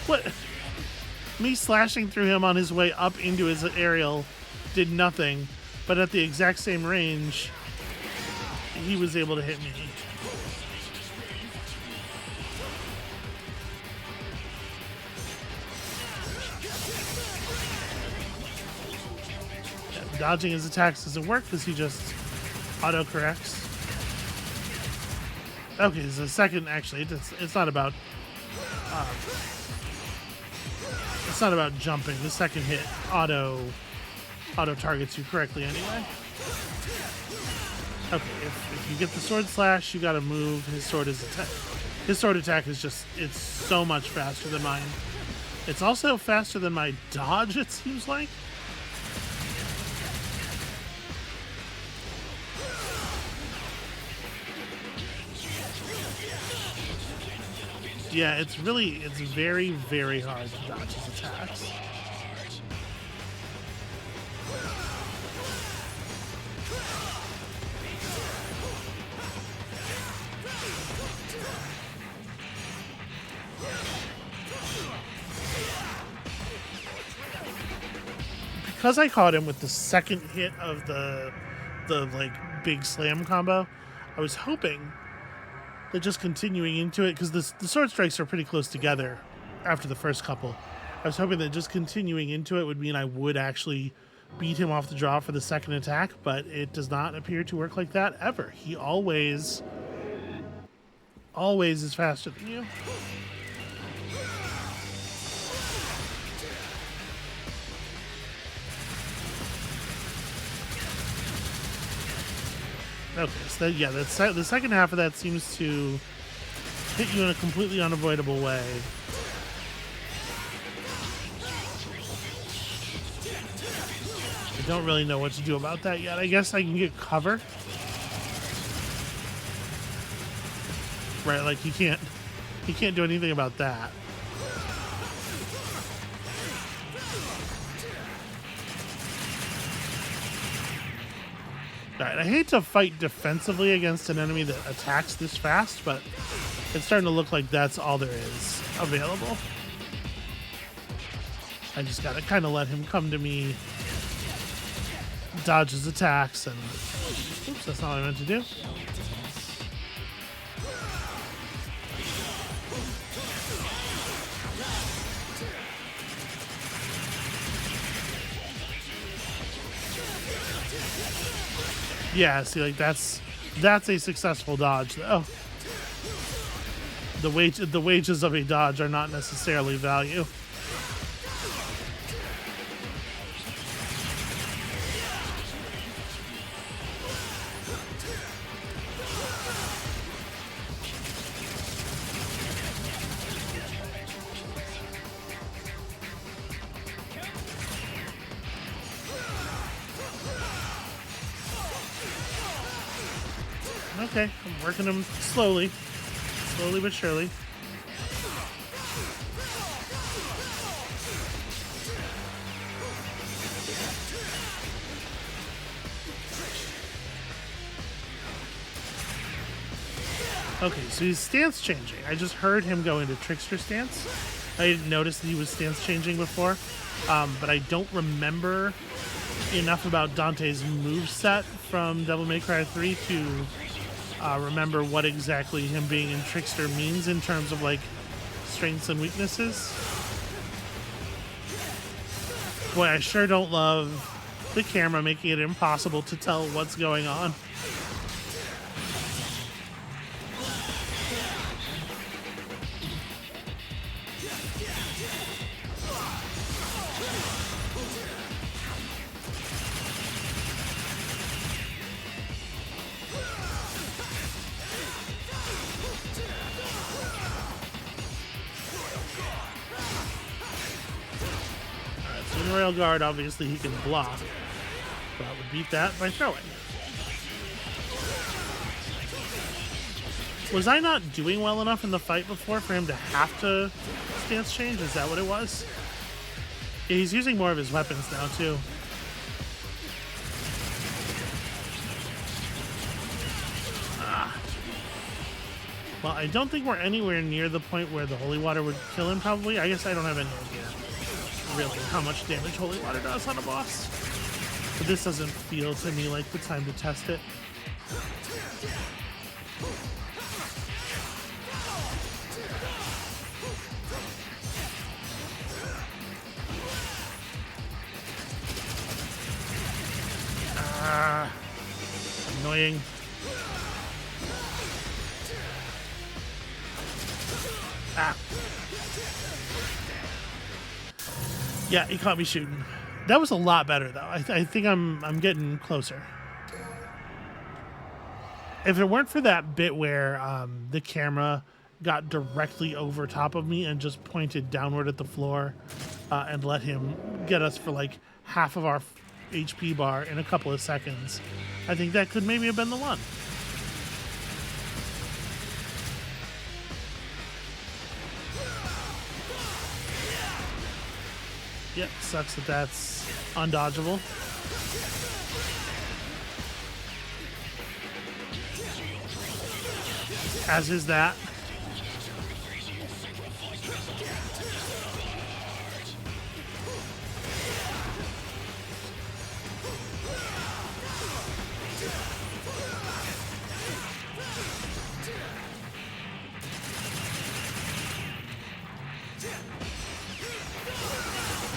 What? Me slashing through him on his way up into his aerial did nothing, but at the exact same range, he was able to hit me. Yeah, dodging his attacks doesn't work because he just auto-corrects. Okay, so the second, actually, it's not about... it's not about jumping. The second hit auto targets you correctly anyway. Okay, if you get the sword slash, you gotta move. His sword attack is just, it's so much faster than mine. It's also faster than my dodge, it seems like. Yeah, it's very, very hard to dodge his attacks. Because I caught him with the second hit of the like big slam combo, I was hoping that just continuing into it, because the sword strikes are pretty close together after the first couple. I was hoping that just continuing into it would mean I would actually beat him off the draw for the second attack, but it does not appear to work like that ever. He always is faster than you. Okay, so the second half of that seems to hit you in a completely unavoidable way. I don't really know what to do about that yet. I guess I can get cover. Right, like he can't do anything about that. Alright, I hate to fight defensively against an enemy that attacks this fast, but it's starting to look like that's all there is available. I just gotta kind of let him come to me, dodge his attacks, and... Oops, that's not what I meant to do. Yeah, see, like that's a successful dodge. Oh, the wages of a dodge are not necessarily value. Okay, I'm working him slowly. Slowly but surely. Okay, so he's stance changing. I just heard him go into trickster stance. I didn't notice that he was stance changing before, but I don't remember enough about Dante's moveset from Devil May Cry 3 to remember what exactly him being in trickster means in terms of like strengths and weaknesses. Boy, I sure don't love the camera making it impossible to tell what's going on. Rail guard, obviously he can block, but I would beat that by throwing. Was I not doing well enough in the fight before for him to have to stance change? Is that what it was? Yeah, he's using more of his weapons now too. Well, I don't think we're anywhere near the point where the holy water would kill him, probably. I guess I don't have any idea really how much damage holy water does on a boss, but this doesn't feel to me like the time to test it. Annoying. Yeah, he caught me shooting. That was a lot better, though. I think I'm getting closer. If it weren't for that bit where the camera got directly over top of me and just pointed downward at the floor and let him get us for like half of our HP bar in a couple of seconds, I think that could maybe have been the one. Yep, sucks that that's undodgeable. As is that.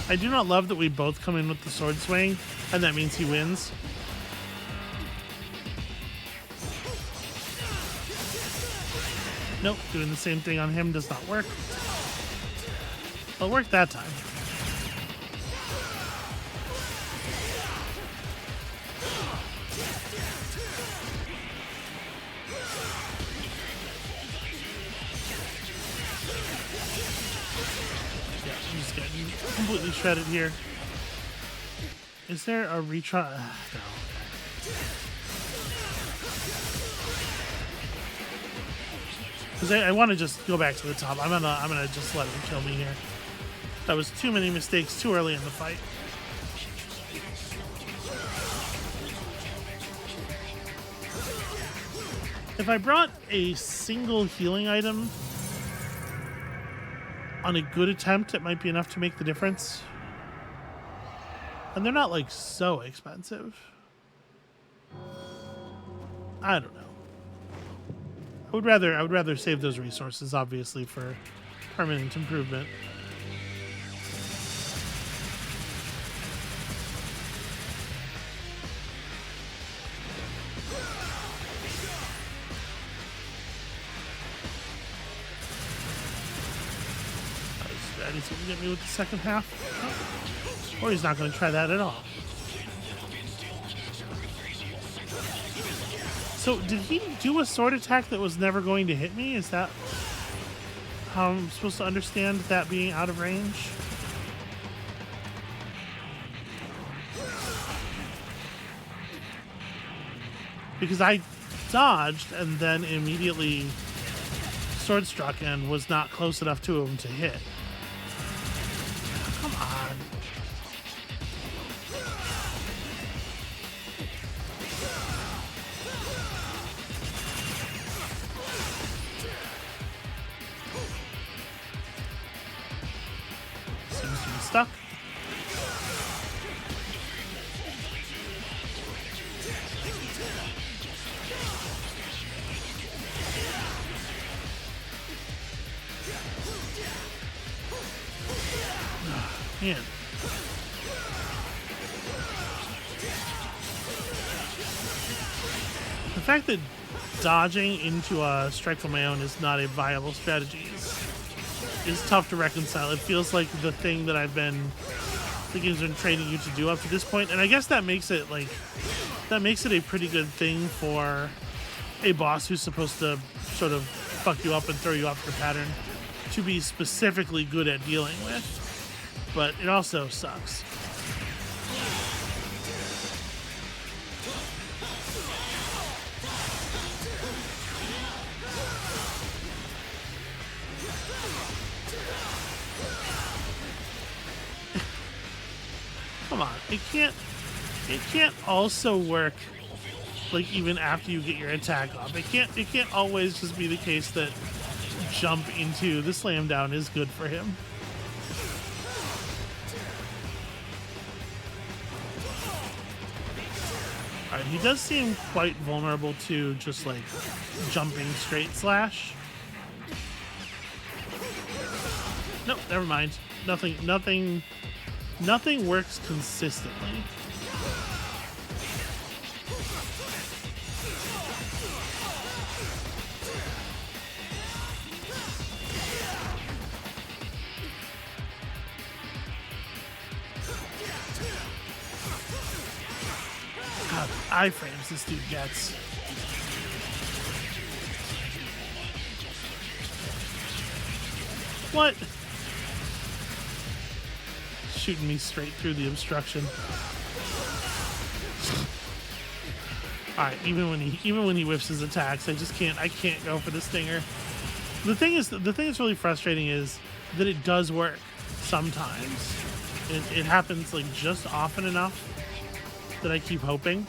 I do not love that we both come in with the sword swing, and that means he wins. Nope, doing the same thing on him does not work. Well, it worked that time. Completely shredded here. Is there a retry? No. Because I want to just go back to the top. I'm gonna just let him kill me here. That was too many mistakes too early in the fight. If I brought a single healing item on a good attempt, it might be enough to make the difference. And they're not like so expensive. I don't know. I would rather save those resources, obviously, for permanent improvement. He's going to get me with the second half. Oh. Or he's not going to try that at all. So did he do a sword attack that was never going to hit me? Is that how I'm supposed to understand that being out of range? Because I dodged and then immediately sword struck and was not close enough to him to hit. Come on. Seems to be stuck. Man. The fact that dodging into a strike from my own is not a viable strategy is tough to reconcile. It feels like the thing that the game's been training you to do up to this point, and I guess that makes it a pretty good thing for a boss who's supposed to sort of fuck you up and throw you off your pattern to be specifically good at dealing with. But it also sucks. Come on, it can't also work like even after you get your attack off. It can't always just be the case that jump into the slam down is good for him. Alright, he does seem quite vulnerable to just like jumping straight slash. Nope, never mind. Nothing works consistently. God, the iframes this dude gets. What? Shooting me straight through the obstruction. Alright, even when he whips his attacks, I can't go for the stinger. The thing that's really frustrating is that it does work sometimes. It happens like just often enough that I keep hoping.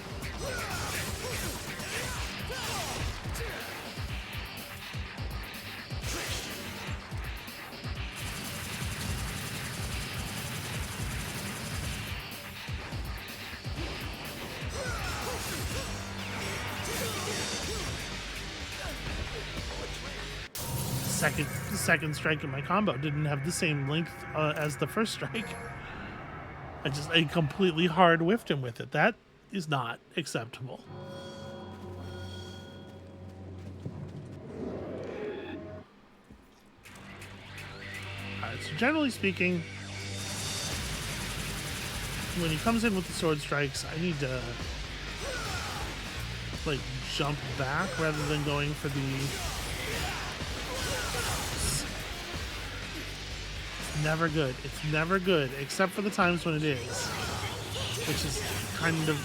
Second strike in my combo didn't have the same length as the first strike. I completely hard whiffed him with it. That is not acceptable. Alright, so generally speaking, when he comes in with the sword strikes, I need to like jump back rather than going for the... Never good. It's never good, except for the times when it is, which is kind of,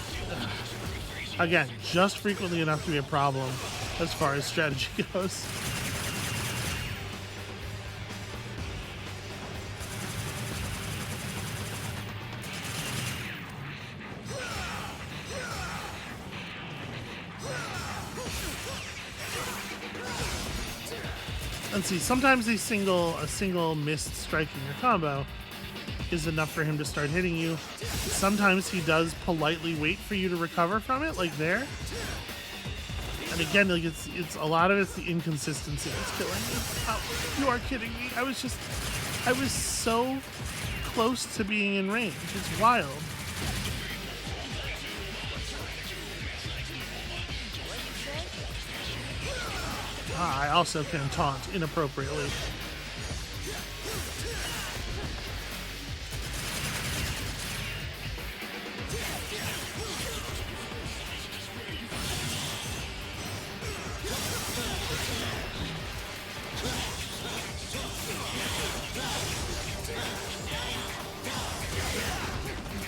again, just frequently enough to be a problem as far as strategy goes. And see, sometimes a single missed strike in your combo is enough for him to start hitting you. Sometimes he does politely wait for you to recover from it, like there. And again, like it's a lot of it's the inconsistency that's killing me. Oh, you are kidding me. I was so close to being in range. It's wild. I also can taunt inappropriately.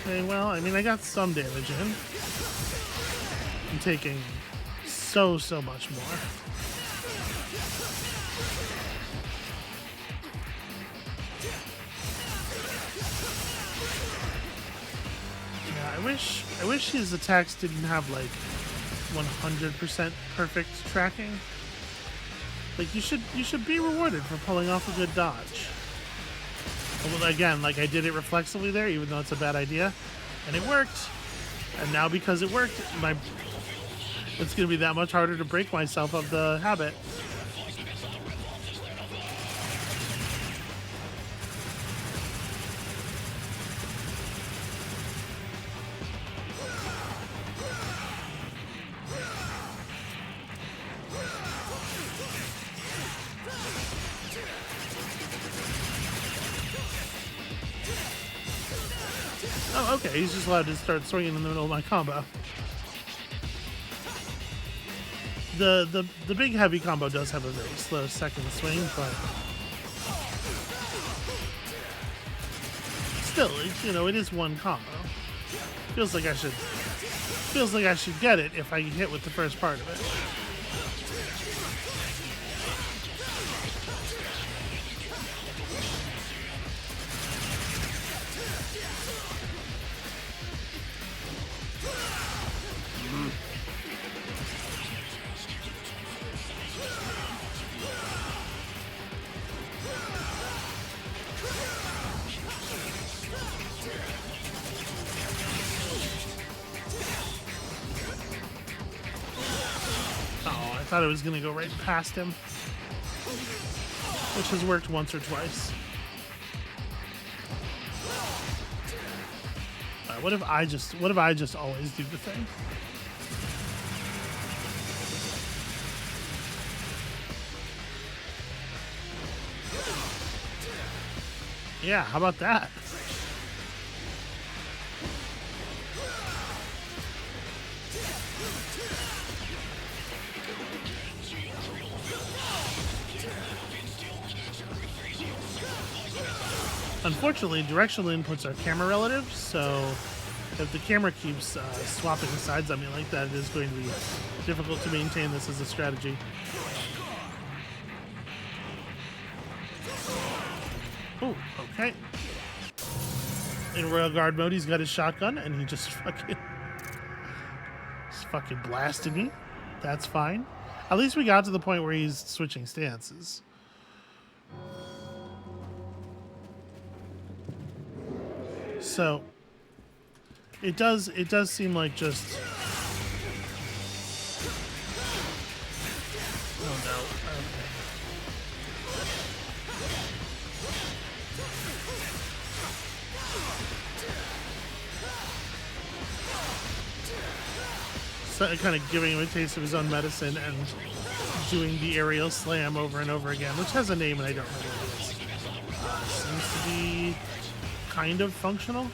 Okay, well, I mean, I got some damage in. I'm taking so much more. Yeah, I wish his attacks didn't have like 100% perfect tracking. Like you should be rewarded for pulling off a good dodge. Well, again, like I did it reflexively there, even though it's a bad idea, and it worked. And now because it worked, it's gonna be that much harder to break myself of the habit. Oh, okay, he's just allowed to start swinging in the middle of my combo. The big heavy combo does have a very slow second swing, but still, you know, it is one combo. Feels like I should get it if I hit with the first part of it. I thought it was going to go right past him, which has worked once or twice. All right, what if I just always do the thing? Yeah, how about that? Unfortunately, directional inputs are camera relative, so if the camera keeps swapping sides on me like that, it is going to be difficult to maintain this as a strategy. Oh, okay. In Royal Guard mode, he's got his shotgun, and he just fucking blasted me. That's fine. At least we got to the point where he's switching stances. So it does seem like just oh no. So kind of giving him a taste of his own medicine and doing the aerial slam over and over again, which has a name and I don't remember what it is. Seems to be kind of functional.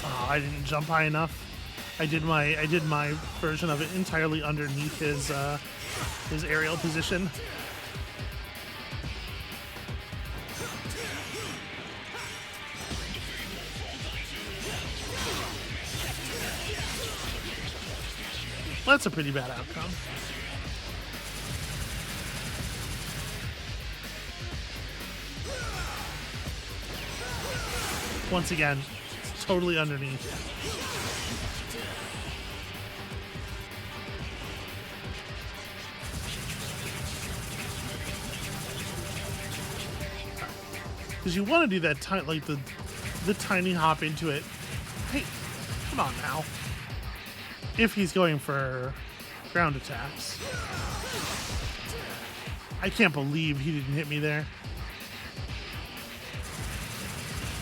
Oh, I didn't jump high enough. I did my version of it entirely underneath his aerial position. That's a pretty bad outcome. Once again, it's totally underneath. Because you want to do that, like the tiny hop into it. Hey, come on now. If he's going for ground attacks. I can't believe he didn't hit me there.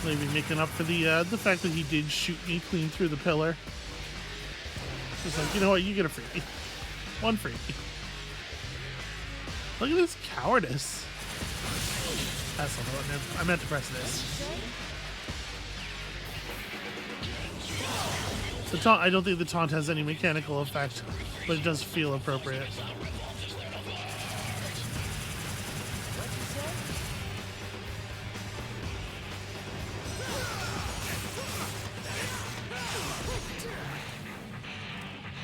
Maybe making up for the fact that he did shoot me clean through the pillar. Just like, you know what, you get a freebie. One freebie. Look at this cowardice. That's not the button. I meant to press this. The taunt, I don't think the taunt has any mechanical effect, but it does feel appropriate.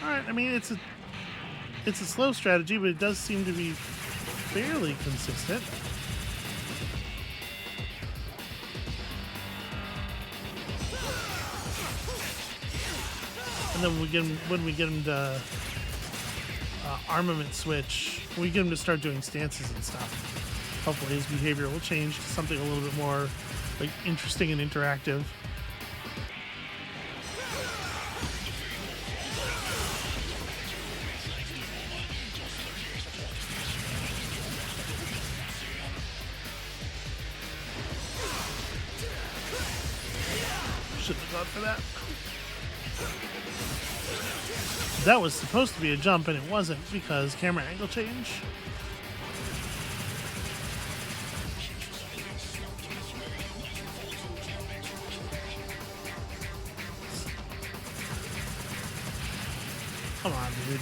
Alright, I mean, it's a slow strategy, but it does seem to be fairly consistent. And then when we get him to armament switch, when we get him to start doing stances and stuff, hopefully his behavior will change to something a little bit more like interesting and interactive. Shouldn't have gone for that. That was supposed to be a jump, and it wasn't because camera angle change. Come on, dude.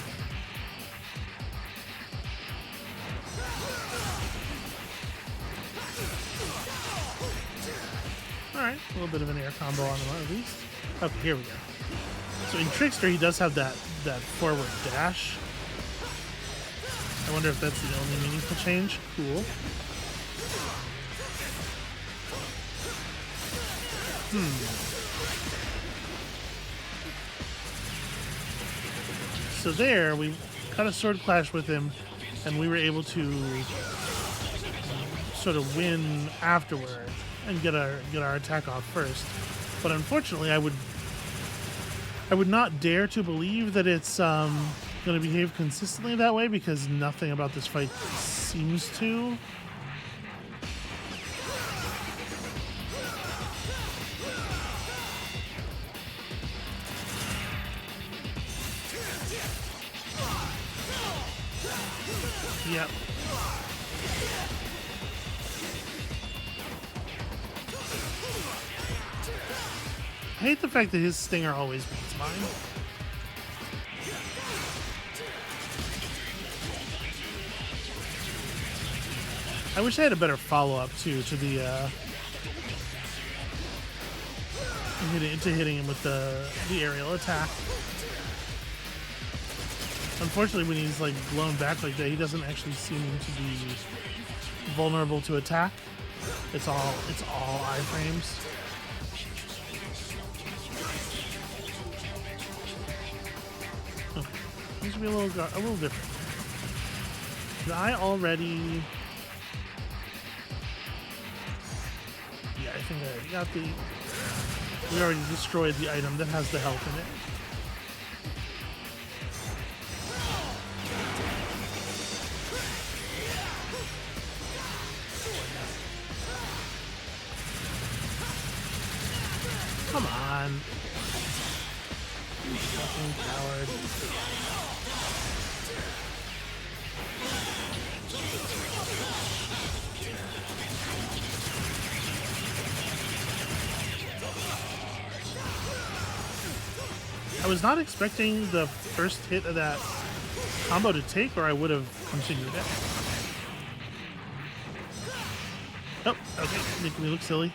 Alright, a little bit of an air combo on him at least. Okay, here we go. So in Trickster, he does have that forward dash. I wonder if that's the only meaningful change. Cool. So there, we got a sword clash with him, and we were able to sort of win afterward and get our attack off first. But unfortunately, I would not dare to believe that it's going to behave consistently that way, because nothing about this fight seems to. Yep. I hate the fact that his stinger always beats mine. I wish I had a better follow-up too to the hitting him with the aerial attack. Unfortunately, when he's like blown back like that, he doesn't actually seem to be vulnerable to attack. It's all iframes. Okay, these should be a little different. Did I already? Yeah, I think I already got the. We already destroyed the item that has the health in it. Come on. You fucking coward. I was not expecting the first hit of that combo to take, or I would have continued it. Oh, okay, making me look silly.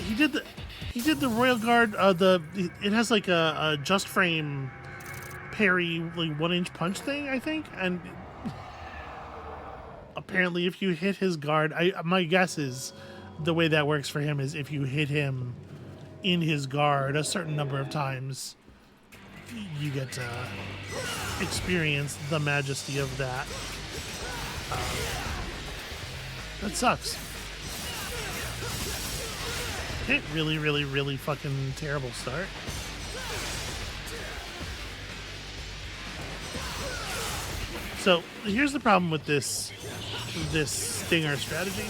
He did the Royal Guard. It has like a just frame parry, like 1-inch punch thing, I think, and apparently if you hit his guard, my guess is the way that works for him is if you hit him in his guard a certain number of times, you get to experience the majesty of that. That sucks. Okay, really, really, really fucking terrible start. So here's the problem with this stinger strategy.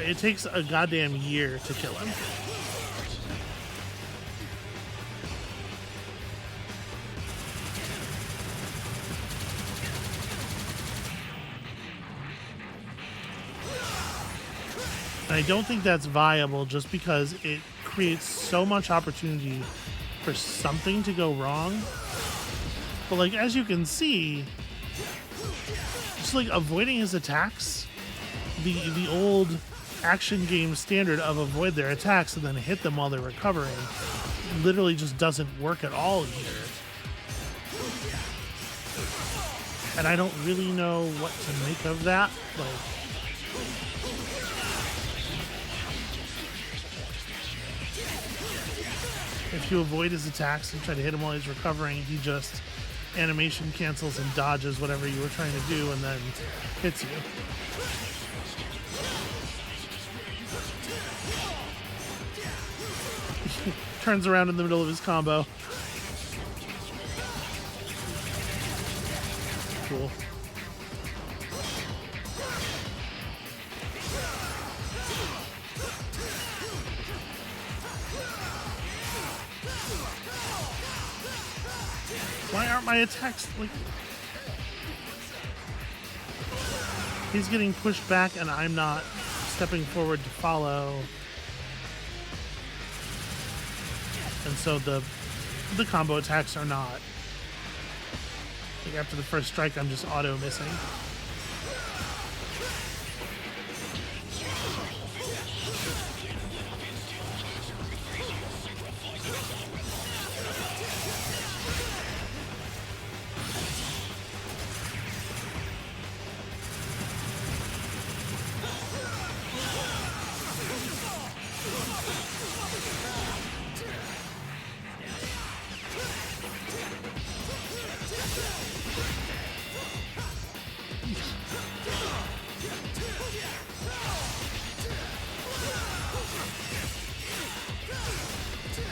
It takes a goddamn year to kill him. I don't think that's viable just because it creates so much opportunity for something to go wrong. But like, as you can see, just like avoiding his attacks, the old action game standard of avoid their attacks and then hit them while they're recovering literally just doesn't work at all here. And I don't really know what to make of that. Like, if you avoid his attacks and try to hit him while he's recovering, he just animation cancels and dodges whatever you were trying to do and then hits you. Turns around in the middle of his combo. Cool. Why aren't my attacks like... He's getting pushed back and I'm not stepping forward to follow. And so the combo attacks are not. Like after the first strike, I'm just auto missing.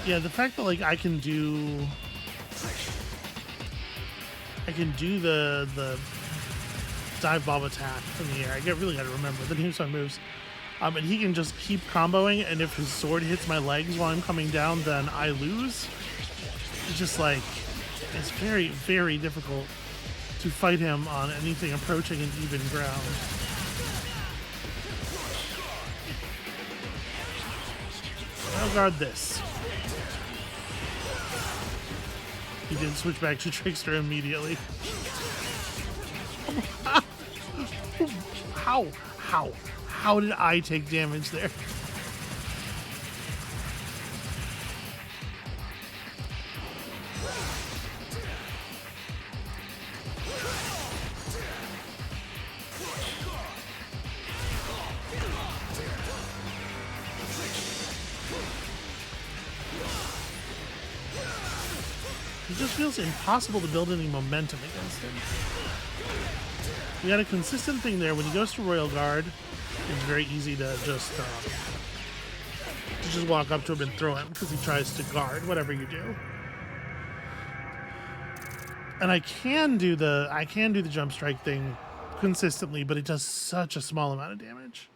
Yeah, the fact that like I can do the dive bomb attack from the air. I really gotta remember the names of my moves. And he can just keep comboing, and if his sword hits my legs while I'm coming down, then I lose. It's just like, it's very, very difficult to fight him on anything approaching an even ground. I'll guard this. He did switch back to Trickster immediately. How did I take damage there? It just feels impossible to build any momentum against him. You got a consistent thing there. When he goes to Royal Guard, it's very easy to just walk up to him and throw him because he tries to guard whatever you do. And I can do the jump strike thing consistently, but it does such a small amount of damage.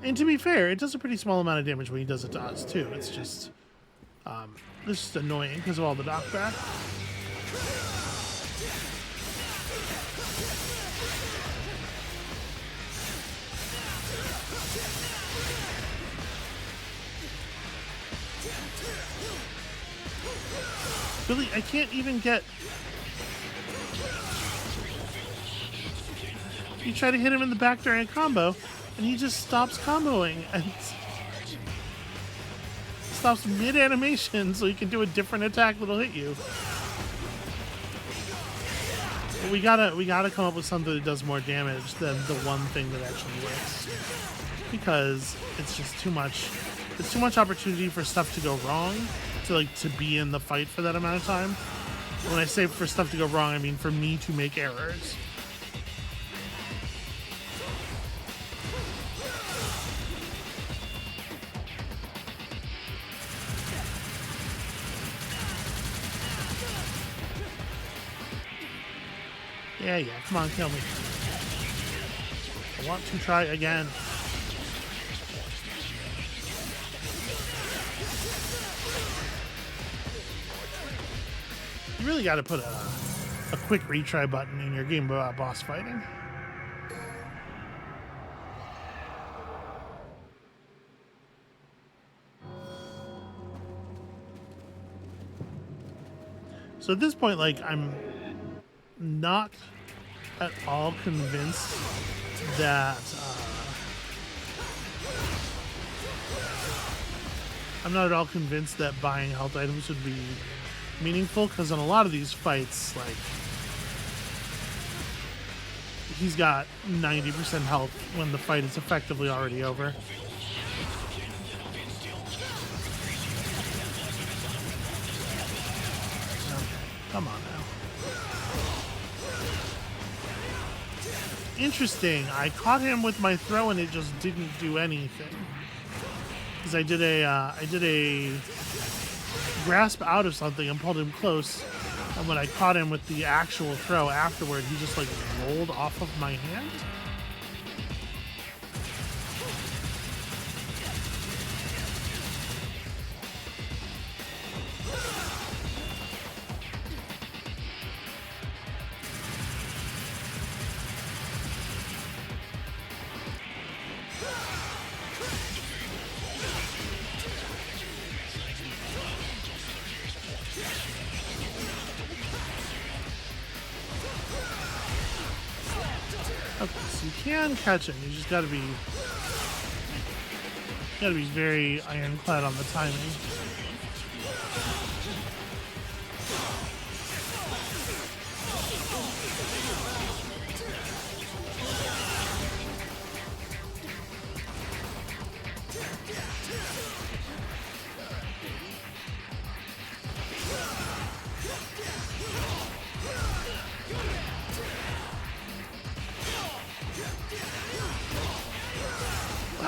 And to be fair, it does a pretty small amount of damage when he does it to us too. It's just annoying because of all the knockback. Really, I can't even get... You try to hit him in the back during a combo, and he just stops comboing, and stops mid-animation so you can do a different attack that'll hit you. We gotta come up with something that does more damage than the one thing that actually works. Because it's just too much. It's too much opportunity for stuff to go wrong to be in the fight for that amount of time. When I say for stuff to go wrong, I mean for me to make errors. Yeah, come on, kill me. I want to try again. You really got to put a quick retry button in your game about boss fighting. So at this point, like, I'm not at all convinced that buying health items would be meaningful, because in a lot of these fights, like, he's got 90% health when the fight is effectively already over. Okay, come on now. Interesting. I caught him with my throw and it just didn't do anything. Because I did a grasp out of something and pulled him close, and when I caught him with the actual throw afterward, he just like rolled off of my hand. Okay, so you can catch him. You just gotta be very ironclad on the timing.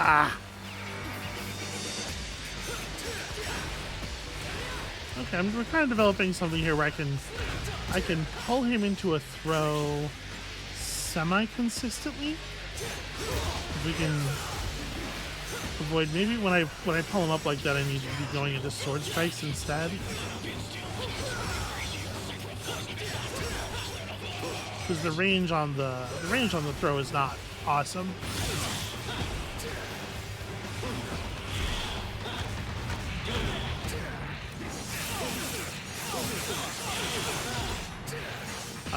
Ah. Okay, we're kind of developing something here where I can pull him into a throw semi-consistently. If we can avoid, maybe when I pull him up like that, I need to be going into sword strikes instead. Because the range on the throw is not awesome.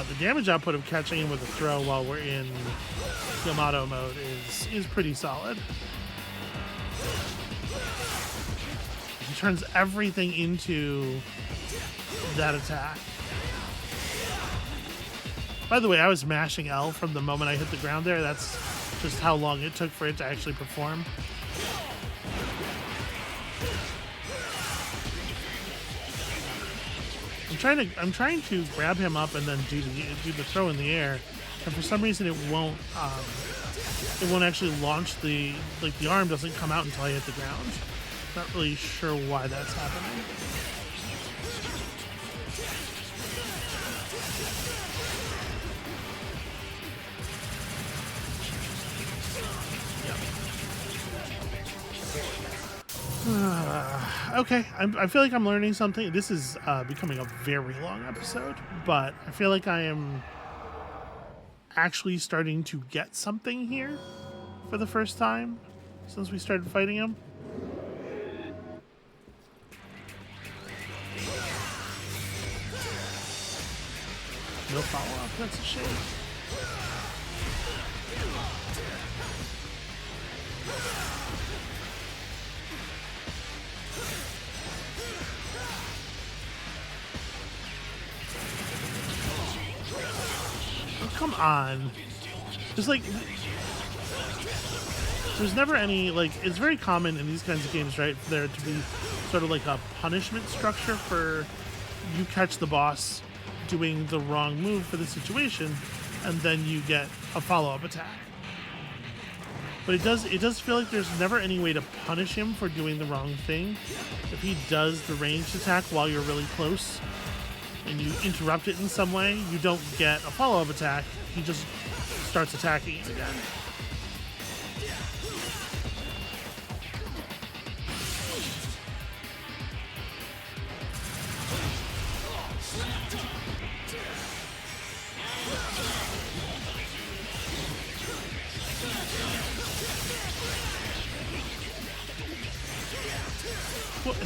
The damage output of catching him with a throw while we're in Yamato mode is pretty solid. He turns everything into that attack. By the way, I was mashing L from the moment I hit the ground there. That's just how long it took for it to actually perform. I'm trying to grab him up and then do the throw in the air, and for some reason it won't actually launch the arm doesn't come out until I hit the ground. Not really sure why that's happening. Okay, I feel like I'm learning something. This is becoming a very long episode, but I feel like I am actually starting to get something here for the first time since we started fighting him. No follow-up, that's a shame. Come on. Just like, there's never any, like, it's very common in these kinds of games, right, for there to be sort of like a punishment structure for you catch the boss doing the wrong move for the situation, and then you get a follow-up attack. But it does feel like there's never any way to punish him for doing the wrong thing. If he does the ranged attack while you're really close, and you interrupt it in some way, you don't get a follow-up attack. He just starts attacking you again. What?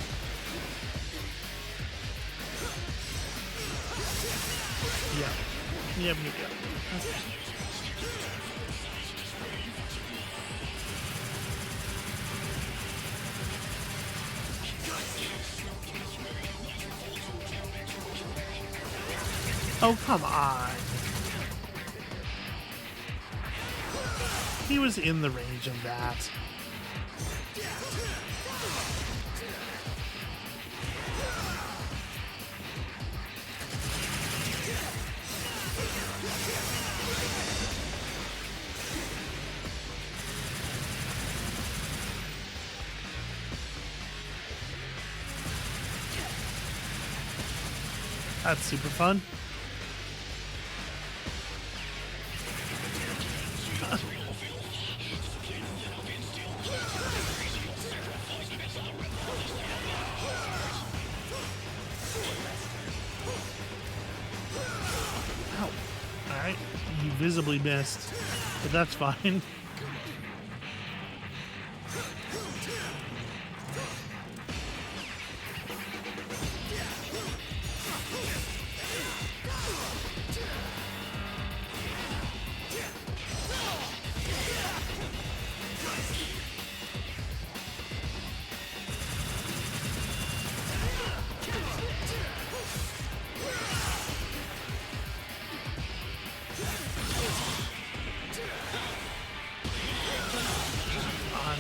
Yep. Okay. Oh, come on. He was in the range of that. That's super fun. Ow. Alright, you visibly missed, but that's fine.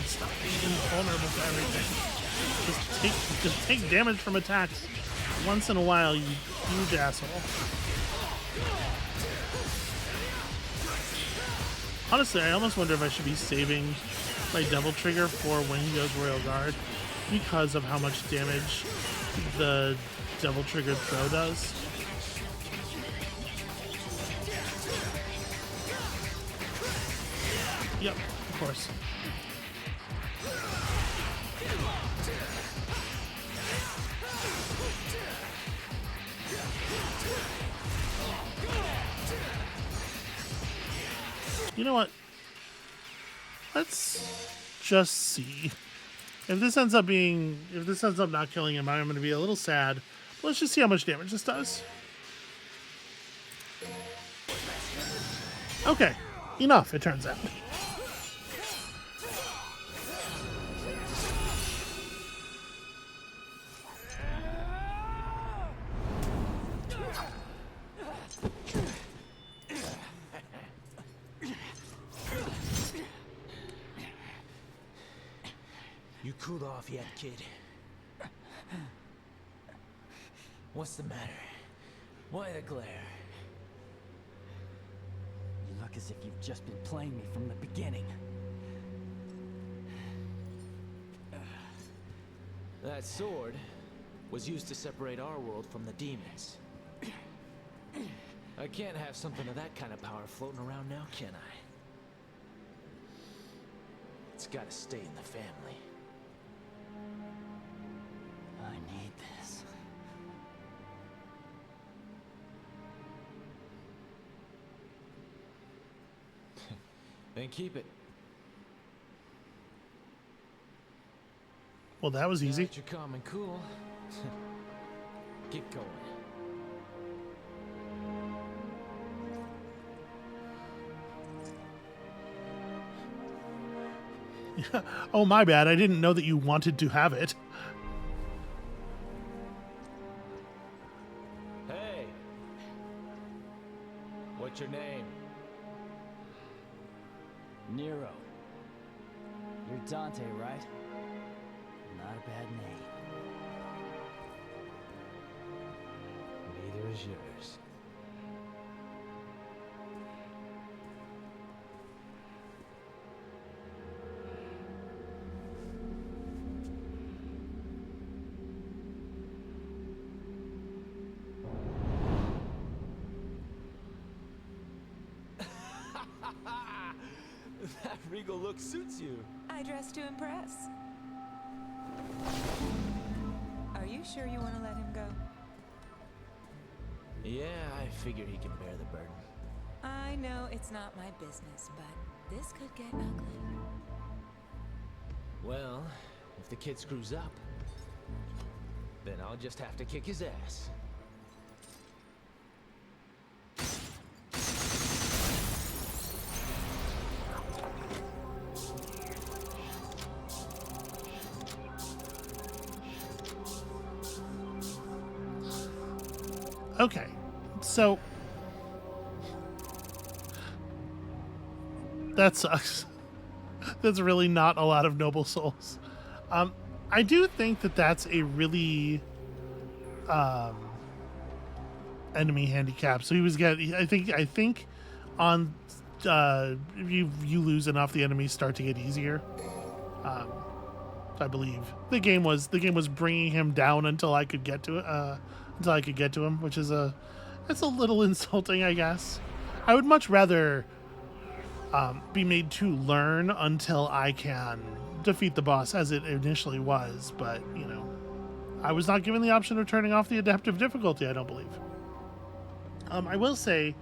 Stop being vulnerable to everything. Just take damage from attacks once in a while, you huge asshole. Honestly, I almost wonder if I should be saving my Devil Trigger for when he goes Royal Guard because of how much damage the Devil Trigger throw does. Yep, of course. You know what? Let's just see. If this ends up not killing him, I'm going to be a little sad. But let's just see how much damage this does. Okay, enough, it turns out. You cooled off yet, kid? What's the matter? Why the glare? You look as if you've just been playing me from the beginning. That sword was used to separate our world from the demons. I can't have something of that kind of power floating around now, can I? It's gotta stay in the family. I need this. Then keep it. Well, that was easy. Now that you're calm and cool. Keep going. Oh, my bad. I didn't know that you wanted to have it. Hey! What's your name? Nero. You're Dante, right? Not a bad name. Neither is yours. That regal look suits you. I dress to impress. Are you sure you want to let him go? Yeah, I figure he can bear the burden. I know it's not my business, but this could get ugly. Well, if the kid screws up, then I'll just have to kick his ass. Okay, so that sucks. That's really not a lot of noble souls. I do think that that's a really enemy handicap. So he was getting. I think on you lose enough, the enemies start to get easier. I believe the game was bringing him down until I could get to him, which is it's a little insulting, I guess. I would much rather be made to learn until I can defeat the boss as it initially was, but you know, I was not given the option of turning off the adaptive difficulty, I don't believe. I will say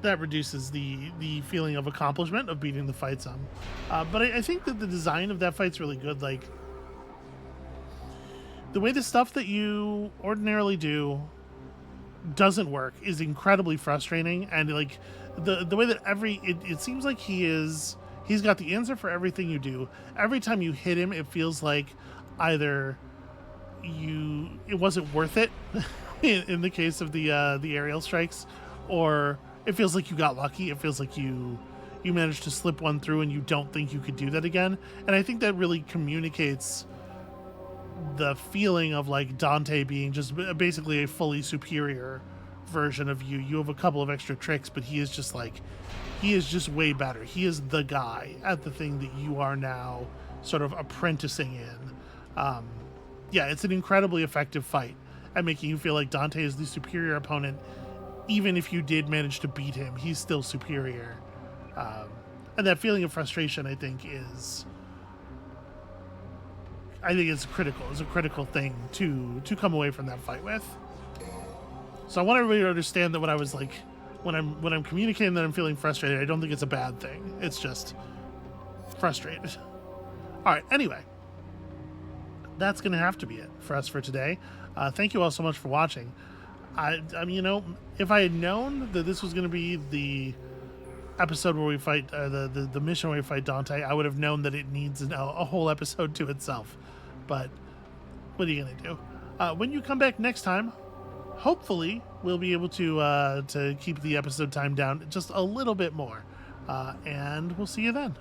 that reduces the feeling of accomplishment of beating the fight some. But I think that the design of that fight's really good. Like, the way the stuff that you ordinarily do doesn't work is incredibly frustrating, and like the way that it seems like he's got the answer for everything you do. Every time you hit him, it feels like either it wasn't worth it in the case of the aerial strikes, or it feels like you got lucky. It feels like you managed to slip one through and you don't think you could do that again. And I think that really communicates the feeling of like Dante being just basically a fully superior version of you. You have a couple of extra tricks, but he is just way better. He is the guy at the thing that you are now sort of apprenticing in. Yeah, it's an incredibly effective fight at making you feel like Dante is the superior opponent. Even if you did manage to beat him, he's still superior. And that feeling of frustration, I think it's critical. It's a critical thing to come away from that fight with. So I want everybody to understand that when I was like, when I'm communicating that I'm feeling frustrated, I don't think it's a bad thing. It's just frustrated. All right. Anyway, that's going to have to be it for us for today. Thank you all so much for watching. I mean, you know, if I had known that this was going to be the episode where we fight the mission where we fight Dante, I would have known that it needs a whole episode to itself. But what are you going to do? When you come back next time, hopefully we'll be able to keep the episode time down just a little bit more. And we'll see you then.